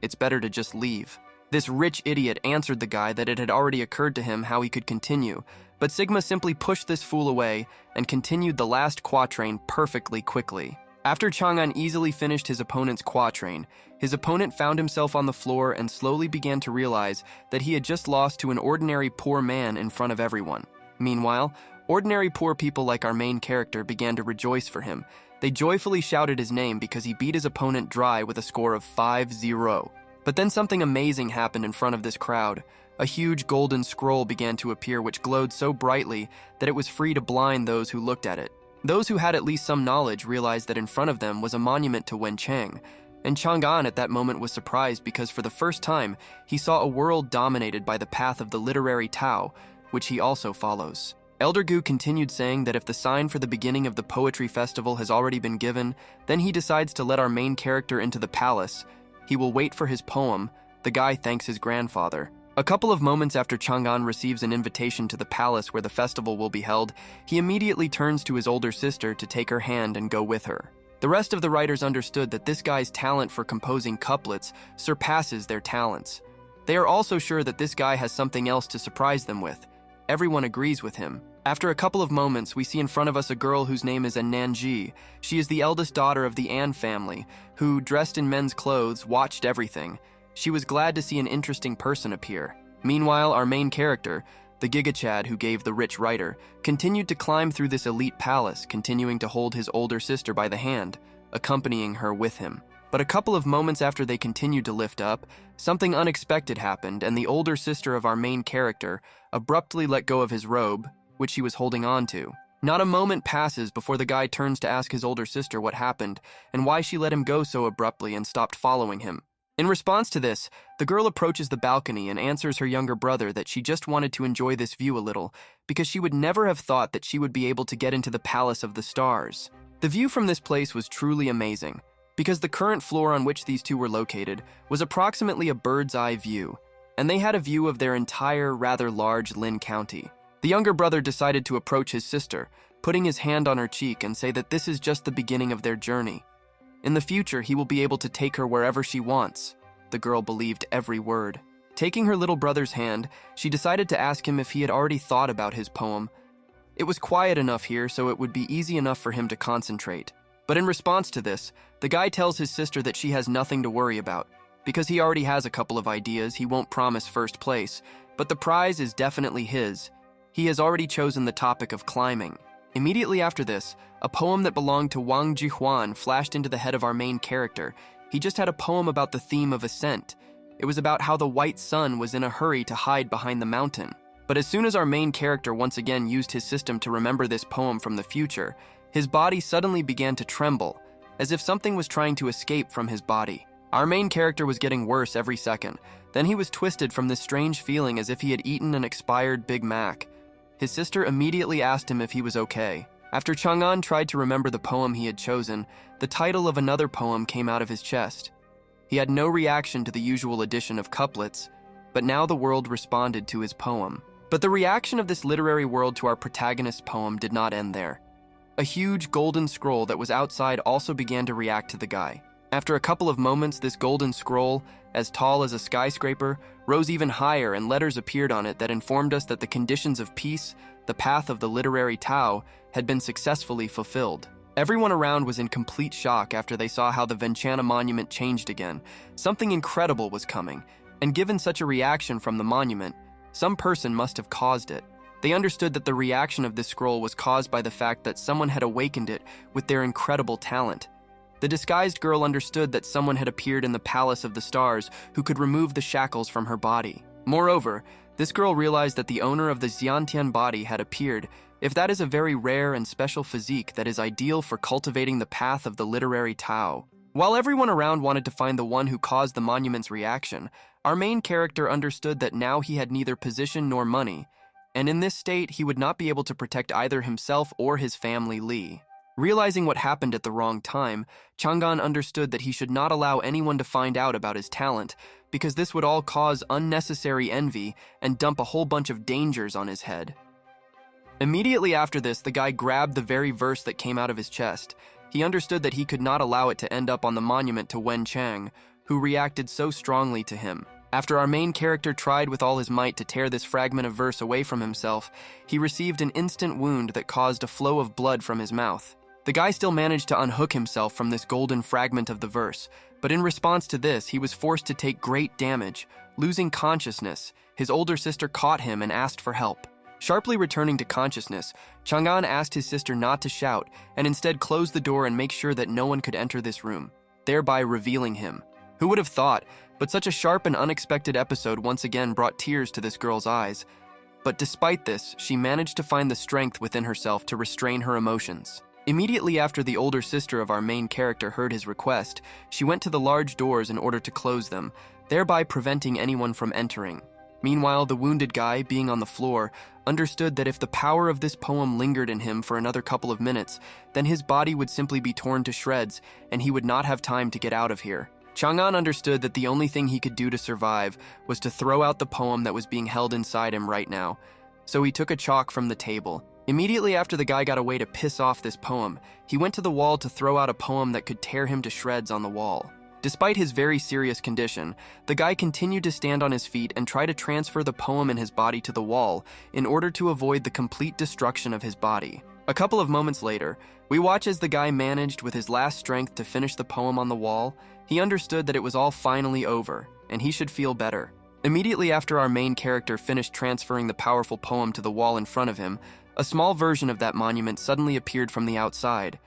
[SPEAKER 1] it's better to just leave. This rich idiot answered the guy that it had already occurred to him how he could continue, But Sigma simply pushed this fool away and continued the last quatrain perfectly quickly. After Chang'an easily finished his opponent's quatrain, his opponent found himself on the floor and slowly began to realize that he had just lost to an ordinary poor man in front of everyone. Meanwhile, ordinary poor people like our main character began to rejoice for him. They joyfully shouted his name because he beat his opponent dry with a score of 5-0. But then something amazing happened in front of this crowd. A huge golden scroll began to appear which glowed so brightly that it was free to blind those who looked at it. Those who had at least some knowledge realized that in front of them was a monument to Wen Cheng, and Chang'an at that moment was surprised because for the first time he saw a world dominated by the path of the literary Tao, which he also follows. Elder Gu continued saying that if the sign for the beginning of the poetry festival has already been given, then he decides to let our main character into the palace. He will wait for his poem. The guy thanks his grandfather. A couple of moments after Chang'an receives an invitation to the palace where the festival will be held, he immediately turns to his older sister to take her hand and go with her. The rest of the writers understood that this guy's talent for composing couplets surpasses their talents. They are also sure that this guy has something else to surprise them with. Everyone agrees with him. After a couple of moments, we see in front of us a girl whose name is Nanji. She is the eldest daughter of the An family, who, dressed in men's clothes, watched everything. She was glad to see an interesting person appear. Meanwhile, our main character, the Gigachad who gave the rich writer, continued to climb through this elite palace, continuing to hold his older sister by the hand, accompanying her with him. But a couple of moments after they continued to lift up, something unexpected happened, and the older sister of our main character abruptly let go of his robe, which she was holding on to. Not a moment passes before the guy turns to ask his older sister what happened and why she let him go so abruptly and stopped following him. In response to this, the girl approaches the balcony and answers her younger brother that she just wanted to enjoy this view a little because she would never have thought that she would be able to get into the Palace of the Stars. The view from this place was truly amazing because the current floor on which these two were located was approximately a bird's-eye view, and they had a view of their entire, rather large Lin County. The younger brother decided to approach his sister, putting his hand on her cheek and say that this is just the beginning of their journey. In the future, he will be able to take her wherever she wants. The girl believed every word. Taking her little brother's hand, she decided to ask him if he had already thought about his poem. It was quiet enough here, so it would be easy enough for him to concentrate. But in response to this, the guy tells his sister that she has nothing to worry about. Because he already has a couple of ideas, he won't promise first place, but the prize is definitely his. He has already chosen the topic of climbing. Immediately after this, a poem that belonged to Wang Jihuan flashed into the head of our main character. He just had a poem about the theme of ascent. It was about how the white sun was in a hurry to hide behind the mountain. But as soon as our main character once again used his system to remember this poem from the future, his body suddenly began to tremble, as if something was trying to escape from his body. Our main character was getting worse every second. Then he was twisted from this strange feeling as if he had eaten an expired Big Mac. His sister immediately asked him if he was okay. After Chang'an tried to remember the poem he had chosen, the title of another poem came out of his chest. He had no reaction to the usual addition of couplets, but now the world responded to his poem. But the reaction of this literary world to our protagonist's poem did not end there. A huge golden scroll that was outside also began to react to the guy. After a couple of moments, this golden scroll, as tall as a skyscraper, rose even higher and letters appeared on it that informed us that the conditions of peace, the path of the literary Tao, had been successfully fulfilled. Everyone around was in complete shock after they saw how the Venchana monument changed again. Something incredible was coming, and given such a reaction from the monument, some person must have caused it. They understood that the reaction of this scroll was caused by the fact that someone had awakened it with their incredible talent. The disguised girl understood that someone had appeared in the Palace of the Stars who could remove the shackles from her body. Moreover, this girl realized that the owner of the Xiantian body had appeared. If that is a very rare and special physique that is ideal for cultivating the path of the literary Tao. While everyone around wanted to find the one who caused the monument's reaction, our main character understood that now he had neither position nor money, and in this state he would not be able to protect either himself or his family Li. Realizing what happened at the wrong time, Chang'an understood that he should not allow anyone to find out about his talent, because this would all cause unnecessary envy and dump a whole bunch of dangers on his head. Immediately after this, the guy grabbed the very verse that came out of his chest. He understood that he could not allow it to end up on the monument to Wen Cheng, who reacted so strongly to him. After our main character tried with all his might to tear this fragment of verse away from himself, he received an instant wound that caused a flow of blood from his mouth. The guy still managed to unhook himself from this golden fragment of the verse, but in response to this, he was forced to take great damage. Losing consciousness, his older sister caught him and asked for help. Sharply returning to consciousness, Chang'an asked his sister not to shout and instead close the door and make sure that no one could enter this room, thereby revealing him. Who would have thought, but such a sharp and unexpected episode once again brought tears to this girl's eyes. But despite this, she managed to find the strength within herself to restrain her emotions. Immediately after the older sister of our main character heard his request, she went to the large doors in order to close them, thereby preventing anyone from entering. Meanwhile, the wounded guy, being on the floor, understood that if the power of this poem lingered in him for another couple of minutes, then his body would simply be torn to shreds and he would not have time to get out of here. Chang'an understood that the only thing he could do to survive was to throw out the poem that was being held inside him right now. So he took a chalk from the table. Immediately after the guy got away to piss off this poem, he went to the wall to throw out a poem that could tear him to shreds on the wall. Despite his very serious condition, the guy continued to stand on his feet and try to transfer the poem in his body to the wall in order to avoid the complete destruction of his body. A couple of moments later, we watch as the guy managed with his last strength to finish the poem on the wall. He understood that it was all finally over, and he should feel better. Immediately after our main character finished transferring the powerful poem to the wall in front of him, a small version of that monument suddenly appeared from the outside.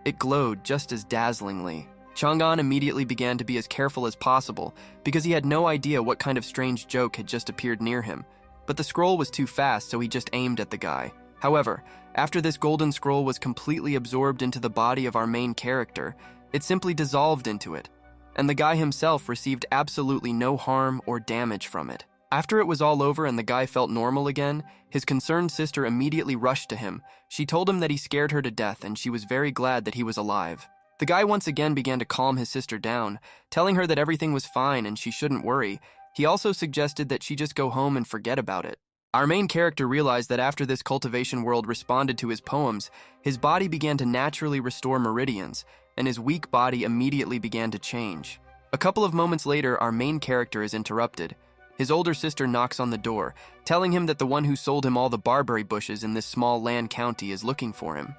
[SPEAKER 1] It glowed just as dazzlingly. Chang'an immediately began to be as careful as possible because he had no idea what kind of strange joke had just appeared near him. But the scroll was too fast, so he just aimed at the guy. However, after this golden scroll was completely absorbed into the body of our main character, it simply dissolved into it, and the guy himself received absolutely no harm or damage from it. After it was all over and the guy felt normal again, his concerned sister immediately rushed to him. She told him that he scared her to death and she was very glad that he was alive. The guy once again began to calm his sister down, telling her that everything was fine and she shouldn't worry. He also suggested that she just go home and forget about it. Our main character realized that after this cultivation world responded to his poems, his body began to naturally restore meridians, and his weak body immediately began to change. A couple of moments later, our main character is interrupted. His older sister knocks on the door, telling him that the one who sold him all the barberry bushes in this small land county is looking for him.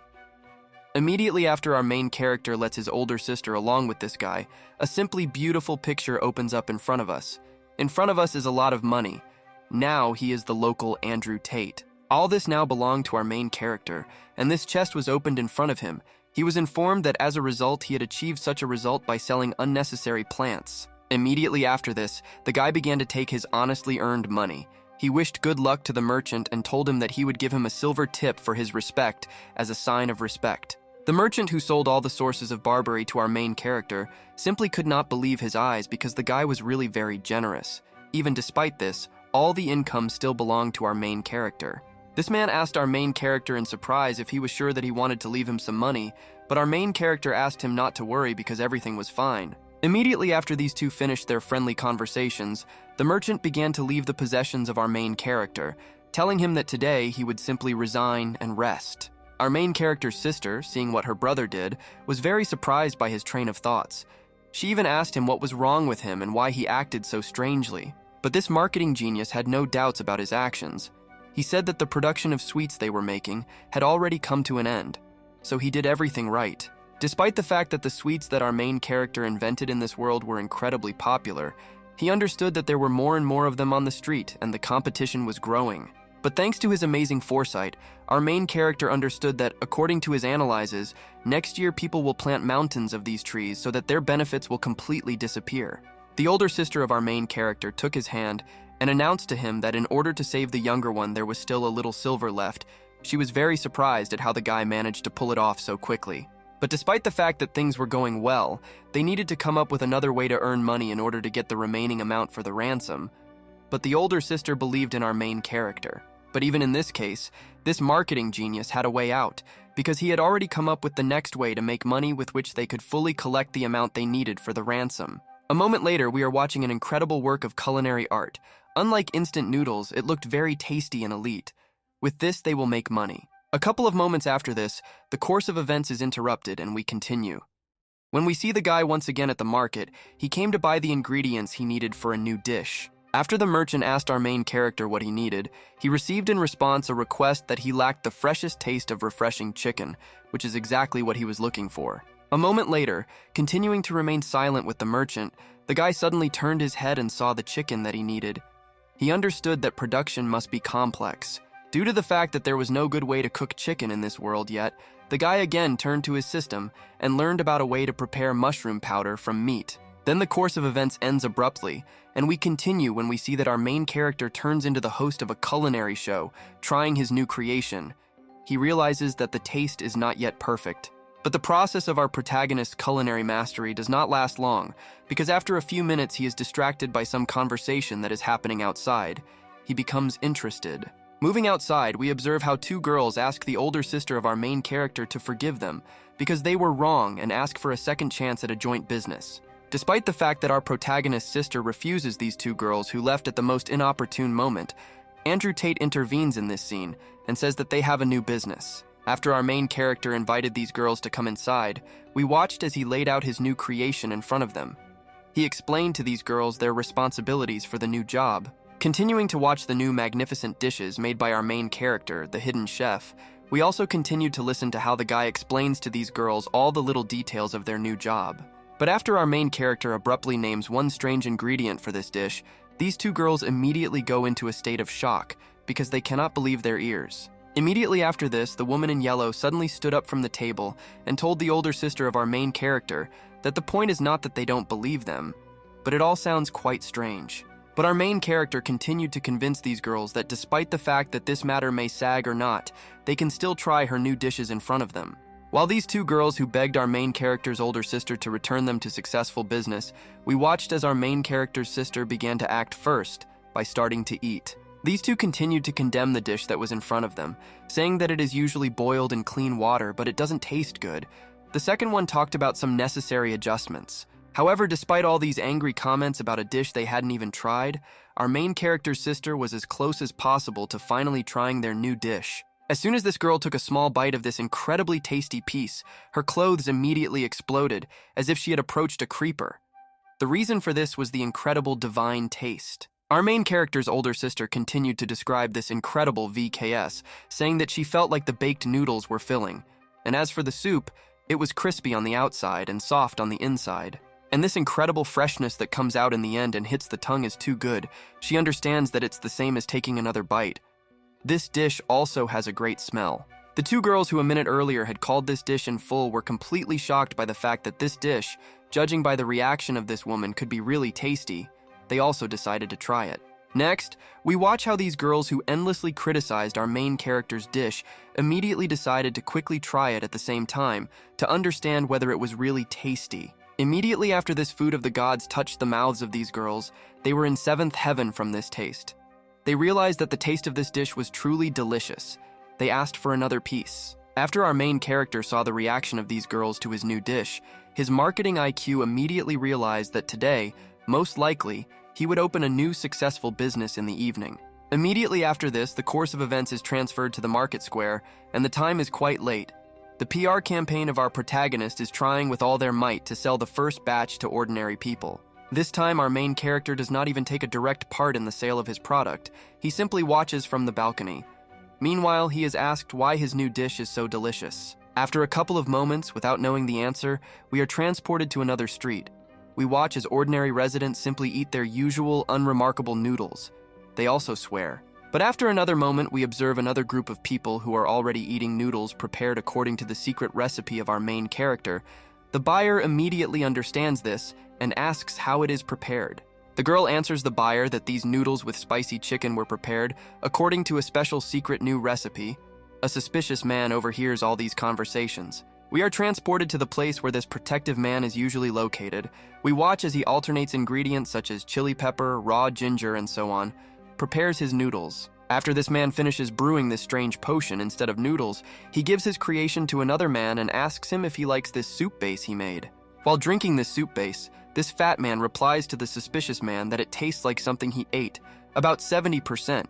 [SPEAKER 1] Immediately after our main character lets his older sister along with this guy, a simply beautiful picture opens up in front of us. In front of us is a lot of money. Now he is the local Andrew Tate. All this now belonged to our main character, and this chest was opened in front of him. He was informed that as a result, he had achieved such a result by selling unnecessary plants. Immediately after this, the guy began to take his honestly earned money. He wished good luck to the merchant and told him that he would give him a silver tip for his respect as a sign of respect. The merchant who sold all the sources of barberry to our main character simply could not believe his eyes because the guy was really very generous. Even despite this, all the income still belonged to our main character. This man asked our main character in surprise if he was sure that he wanted to leave him some money, but our main character asked him not to worry because everything was fine. Immediately after these two finished their friendly conversations, the merchant began to leave the possessions of our main character, telling him that today he would simply resign and rest. Our main character's sister, seeing what her brother did, was very surprised by his train of thoughts. She even asked him what was wrong with him and why he acted so strangely. But this marketing genius had no doubts about his actions. He said that the production of sweets they were making had already come to an end, so he did everything right. Despite the fact that the sweets that our main character invented in this world were incredibly popular, he understood that there were more and more of them on the street and the competition was growing. But thanks to his amazing foresight, our main character understood that, according to his analyses, next year people will plant mountains of these trees so that their benefits will completely disappear. The older sister of our main character took his hand and announced to him that in order to save the younger one there was still a little silver left. She was very surprised at how the guy managed to pull it off so quickly. But despite the fact that things were going well, they needed to come up with another way to earn money in order to get the remaining amount for the ransom. But the older sister believed in our main character. But even in this case, this marketing genius had a way out, because he had already come up with the next way to make money with which they could fully collect the amount they needed for the ransom. A moment later, we are watching an incredible work of culinary art. Unlike instant noodles, it looked very tasty and elite. With this, they will make money. A couple of moments after this, the course of events is interrupted and we continue. When we see the guy once again at the market, he came to buy the ingredients he needed for a new dish. After the merchant asked our main character what he needed, he received in response a request that he lacked the freshest taste of refreshing chicken, which is exactly what he was looking for. A moment later, continuing to remain silent with the merchant, the guy suddenly turned his head and saw the chicken that he needed. He understood that production must be complex. Due to the fact that there was no good way to cook chicken in this world yet, the guy again turned to his system and learned about a way to prepare mushroom powder from meat. Then the course of events ends abruptly, and we continue when we see that our main character turns into the host of a culinary show, trying his new creation. He realizes that the taste is not yet perfect. But the process of our protagonist's culinary mastery does not last long, because after a few minutes he is distracted by some conversation that is happening outside. He becomes interested. Moving outside, we observe how two girls ask the older sister of our main character to forgive them, because they were wrong and ask for a second chance at a joint business. Despite the fact that our protagonist's sister refuses these two girls who left at the most inopportune moment, Andrew Tate intervenes in this scene and says that they have a new business. After our main character invited these girls to come inside, we watched as he laid out his new creation in front of them. He explained to these girls their responsibilities for the new job. Continuing to watch the new magnificent dishes made by our main character, the hidden chef, we also continued to listen to how the guy explains to these girls all the little details of their new job. But after our main character abruptly names one strange ingredient for this dish, these two girls immediately go into a state of shock because they cannot believe their ears. Immediately after this, the woman in yellow suddenly stood up from the table and told the older sister of our main character that the point is not that they don't believe them, but it all sounds quite strange. But our main character continued to convince these girls that despite the fact that this matter may sag or not, they can still try her new dishes in front of them. While these two girls who begged our main character's older sister to return them to successful business, we watched as our main character's sister began to act first by starting to eat. These two continued to condemn the dish that was in front of them, saying that it is usually boiled in clean water, but it doesn't taste good. The second one talked about some necessary adjustments. However, despite all these angry comments about a dish they hadn't even tried, our main character's sister was as close as possible to finally trying their new dish. As soon as this girl took a small bite of this incredibly tasty piece, her clothes immediately exploded, as if she had approached a creeper. The reason for this was the incredible divine taste. Our main character's older sister continued to describe this incredible VKS, saying that she felt like the baked noodles were filling. And as for the soup, it was crispy on the outside and soft on the inside. And this incredible freshness that comes out in the end and hits the tongue is too good. She understands that it's the same as taking another bite. This dish also has a great smell. The two girls who a minute earlier had called this dish in full were completely shocked by the fact that this dish, judging by the reaction of this woman, could be really tasty. They also decided to try it. Next, we watch how these girls who endlessly criticized our main character's dish immediately decided to quickly try it at the same time to understand whether it was really tasty. Immediately after this food of the gods touched the mouths of these girls, they were in seventh heaven from this taste. They realized that the taste of this dish was truly delicious. They asked for another piece. After our main character saw the reaction of these girls to his new dish, his marketing IQ immediately realized that today, most likely, he would open a new successful business in the evening. Immediately after this, the course of events is transferred to the market square, and the time is quite late. The PR campaign of our protagonist is trying with all their might to sell the first batch to ordinary people. This time, our main character does not even take a direct part in the sale of his product. He simply watches from the balcony. Meanwhile, he is asked why his new dish is so delicious. After a couple of moments, without knowing the answer, we are transported to another street. We watch as ordinary residents simply eat their usual, unremarkable noodles. They also swear. But after another moment, we observe another group of people who are already eating noodles prepared according to the secret recipe of our main character. The buyer immediately understands this and asks how it is prepared. The girl answers the buyer that these noodles with spicy chicken were prepared according to a special secret new recipe. A suspicious man overhears all these conversations. We are transported to the place where this protective man is usually located. We watch as he alternates ingredients such as chili pepper, raw ginger, and so on, prepares his noodles. After this man finishes brewing this strange potion instead of noodles, he gives his creation to another man and asks him if he likes this soup base he made. While drinking this soup base, this fat man replies to the suspicious man that it tastes like something he ate, about 70%,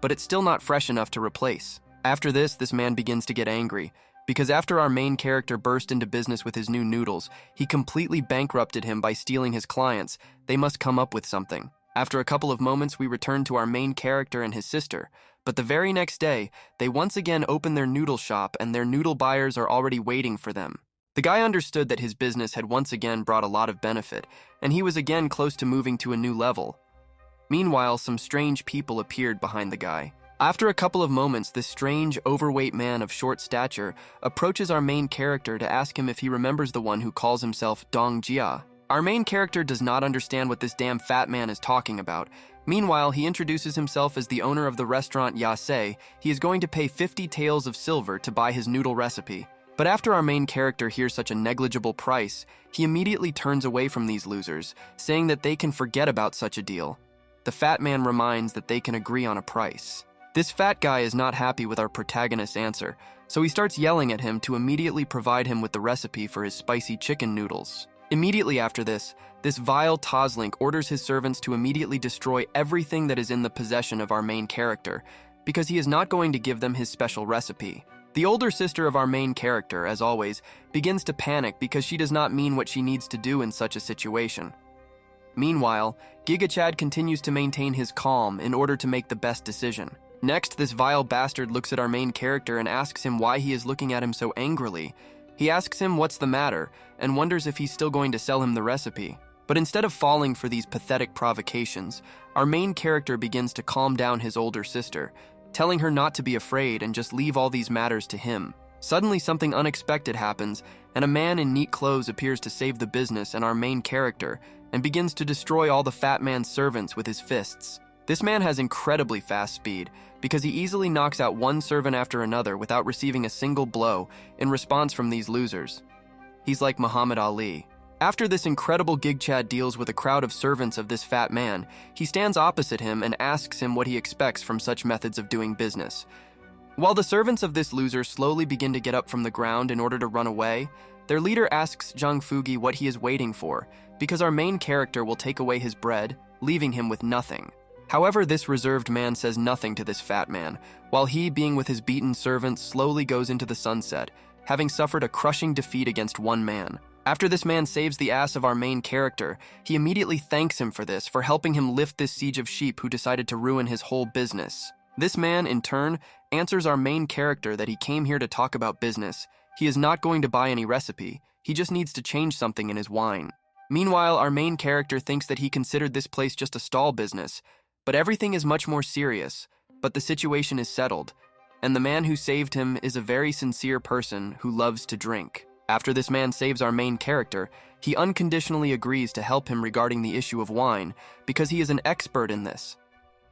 [SPEAKER 1] but it's still not fresh enough to replace. After this man begins to get angry, because after our main character burst into business with his new noodles, he completely bankrupted him by stealing his clients. They must come up with something. After a couple of moments, we return to our main character and his sister, but the very next day, they once again open their noodle shop and their noodle buyers are already waiting for them. The guy understood that his business had once again brought a lot of benefit, and he was again close to moving to a new level. Meanwhile, some strange people appeared behind the guy. After a couple of moments, this strange, overweight man of short stature approaches our main character to ask him if he remembers the one who calls himself Dongjia. Our main character does not understand what this damn fat man is talking about. Meanwhile, he introduces himself as the owner of the restaurant Yase. He is going to pay 50 taels of silver to buy his noodle recipe. But after our main character hears such a negligible price, he immediately turns away from these losers, saying that they can forget about such a deal. The fat man reminds that they can agree on a price. This fat guy is not happy with our protagonist's answer, so he starts yelling at him to immediately provide him with the recipe for his spicy chicken noodles. Immediately after this vile Toslink orders his servants to immediately destroy everything that is in the possession of our main character, because he is not going to give them his special recipe. The older sister of our main character, as always, begins to panic because she does not mean what she needs to do in such a situation. Meanwhile, Gigachad continues to maintain his calm in order to make the best decision. Next, this vile bastard looks at our main character and asks him why he is looking at him so angrily. He asks him what's the matter and wonders if he's still going to sell him the recipe. But instead of falling for these pathetic provocations, our main character begins to calm down his older sister, telling her not to be afraid and just leave all these matters to him. Suddenly, something unexpected happens, and a man in neat clothes appears to save the business and our main character, and begins to destroy all the fat man's servants with his fists. This man has incredibly fast speed, because he easily knocks out one servant after another without receiving a single blow in response from these losers. He's like Muhammad Ali. After this incredible Gigchad deals with a crowd of servants of this fat man, he stands opposite him and asks him what he expects from such methods of doing business. While the servants of this loser slowly begin to get up from the ground in order to run away, their leader asks Zhang Fugi what he is waiting for, because our main character will take away his bread, leaving him with nothing. However, this reserved man says nothing to this fat man, while he, being with his beaten servants, slowly goes into the sunset, having suffered a crushing defeat against one man. After this man saves the ass of our main character, he immediately thanks him for this, for helping him lift this siege of sheep who decided to ruin his whole business. This man, in turn, answers our main character that he came here to talk about business. He is not going to buy any recipe, he just needs to change something in his wine. Meanwhile, our main character thinks that he considered this place just a stall business, but everything is much more serious, but the situation is settled, and the man who saved him is a very sincere person who loves to drink. After this man saves our main character, he unconditionally agrees to help him regarding the issue of wine, because he is an expert in this.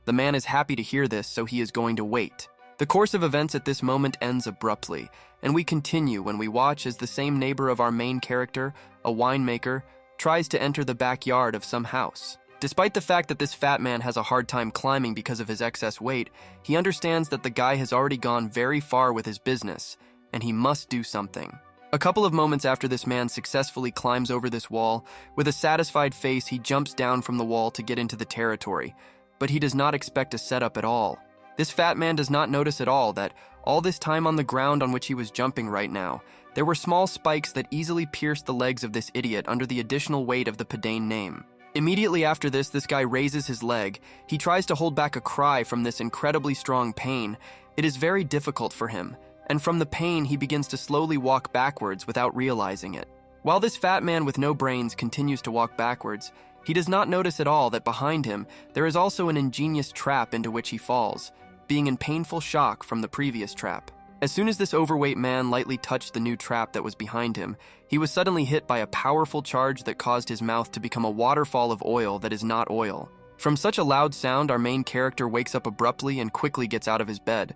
[SPEAKER 1] The man is happy to hear this, so he is going to wait. The course of events at this moment ends abruptly, and we continue when we watch as the same neighbor of our main character, a winemaker, tries to enter the backyard of some house. Despite the fact that this fat man has a hard time climbing because of his excess weight, he understands that the guy has already gone very far with his business, and he must do something. A couple of moments after this man successfully climbs over this wall, with a satisfied face he jumps down from the wall to get into the territory, but he does not expect a setup at all. This fat man does not notice at all that all this time on the ground on which he was jumping right now, there were small spikes that easily pierced the legs of this idiot under the additional weight of the Padane name. Immediately after this guy raises his leg. He tries to hold back a cry from this incredibly strong pain. It is very difficult for him, and from the pain he begins to slowly walk backwards without realizing it. While this fat man with no brains continues to walk backwards, he does not notice at all that behind him there is also an ingenious trap into which he falls, being in painful shock from the previous trap. As soon as this overweight man lightly touched the new trap that was behind him, he was suddenly hit by a powerful charge that caused his mouth to become a waterfall of oil that is not oil. From such a loud sound, our main character wakes up abruptly and quickly gets out of his bed.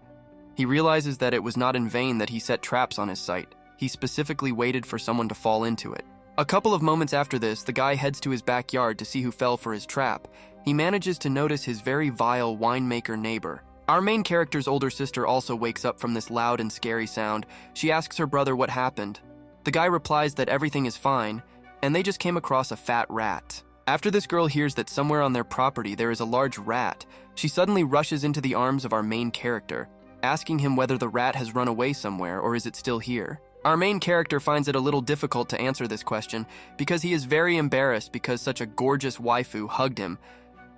[SPEAKER 1] He realizes that it was not in vain that he set traps on his site. He specifically waited for someone to fall into it. A couple of moments after this, the guy heads to his backyard to see who fell for his trap. He manages to notice his very vile winemaker neighbor. Our main character's older sister also wakes up from this loud and scary sound. She asks her brother what happened. The guy replies that everything is fine, and they just came across a fat rat. After this girl hears that somewhere on their property there is a large rat, she suddenly rushes into the arms of our main character, asking him whether the rat has run away somewhere or is it still here. Our main character finds it a little difficult to answer this question because he is very embarrassed because such a gorgeous waifu hugged him,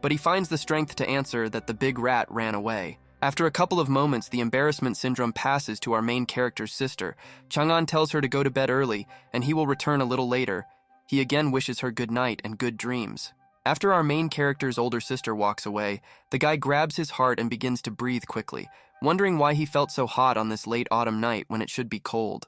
[SPEAKER 1] but he finds the strength to answer that the big rat ran away. After a couple of moments, the embarrassment syndrome passes to our main character's sister. Chang'an tells her to go to bed early, and he will return a little later. He again wishes her good night and good dreams. After our main character's older sister walks away, the guy grabs his heart and begins to breathe quickly, wondering why he felt so hot on this late autumn night when it should be cold.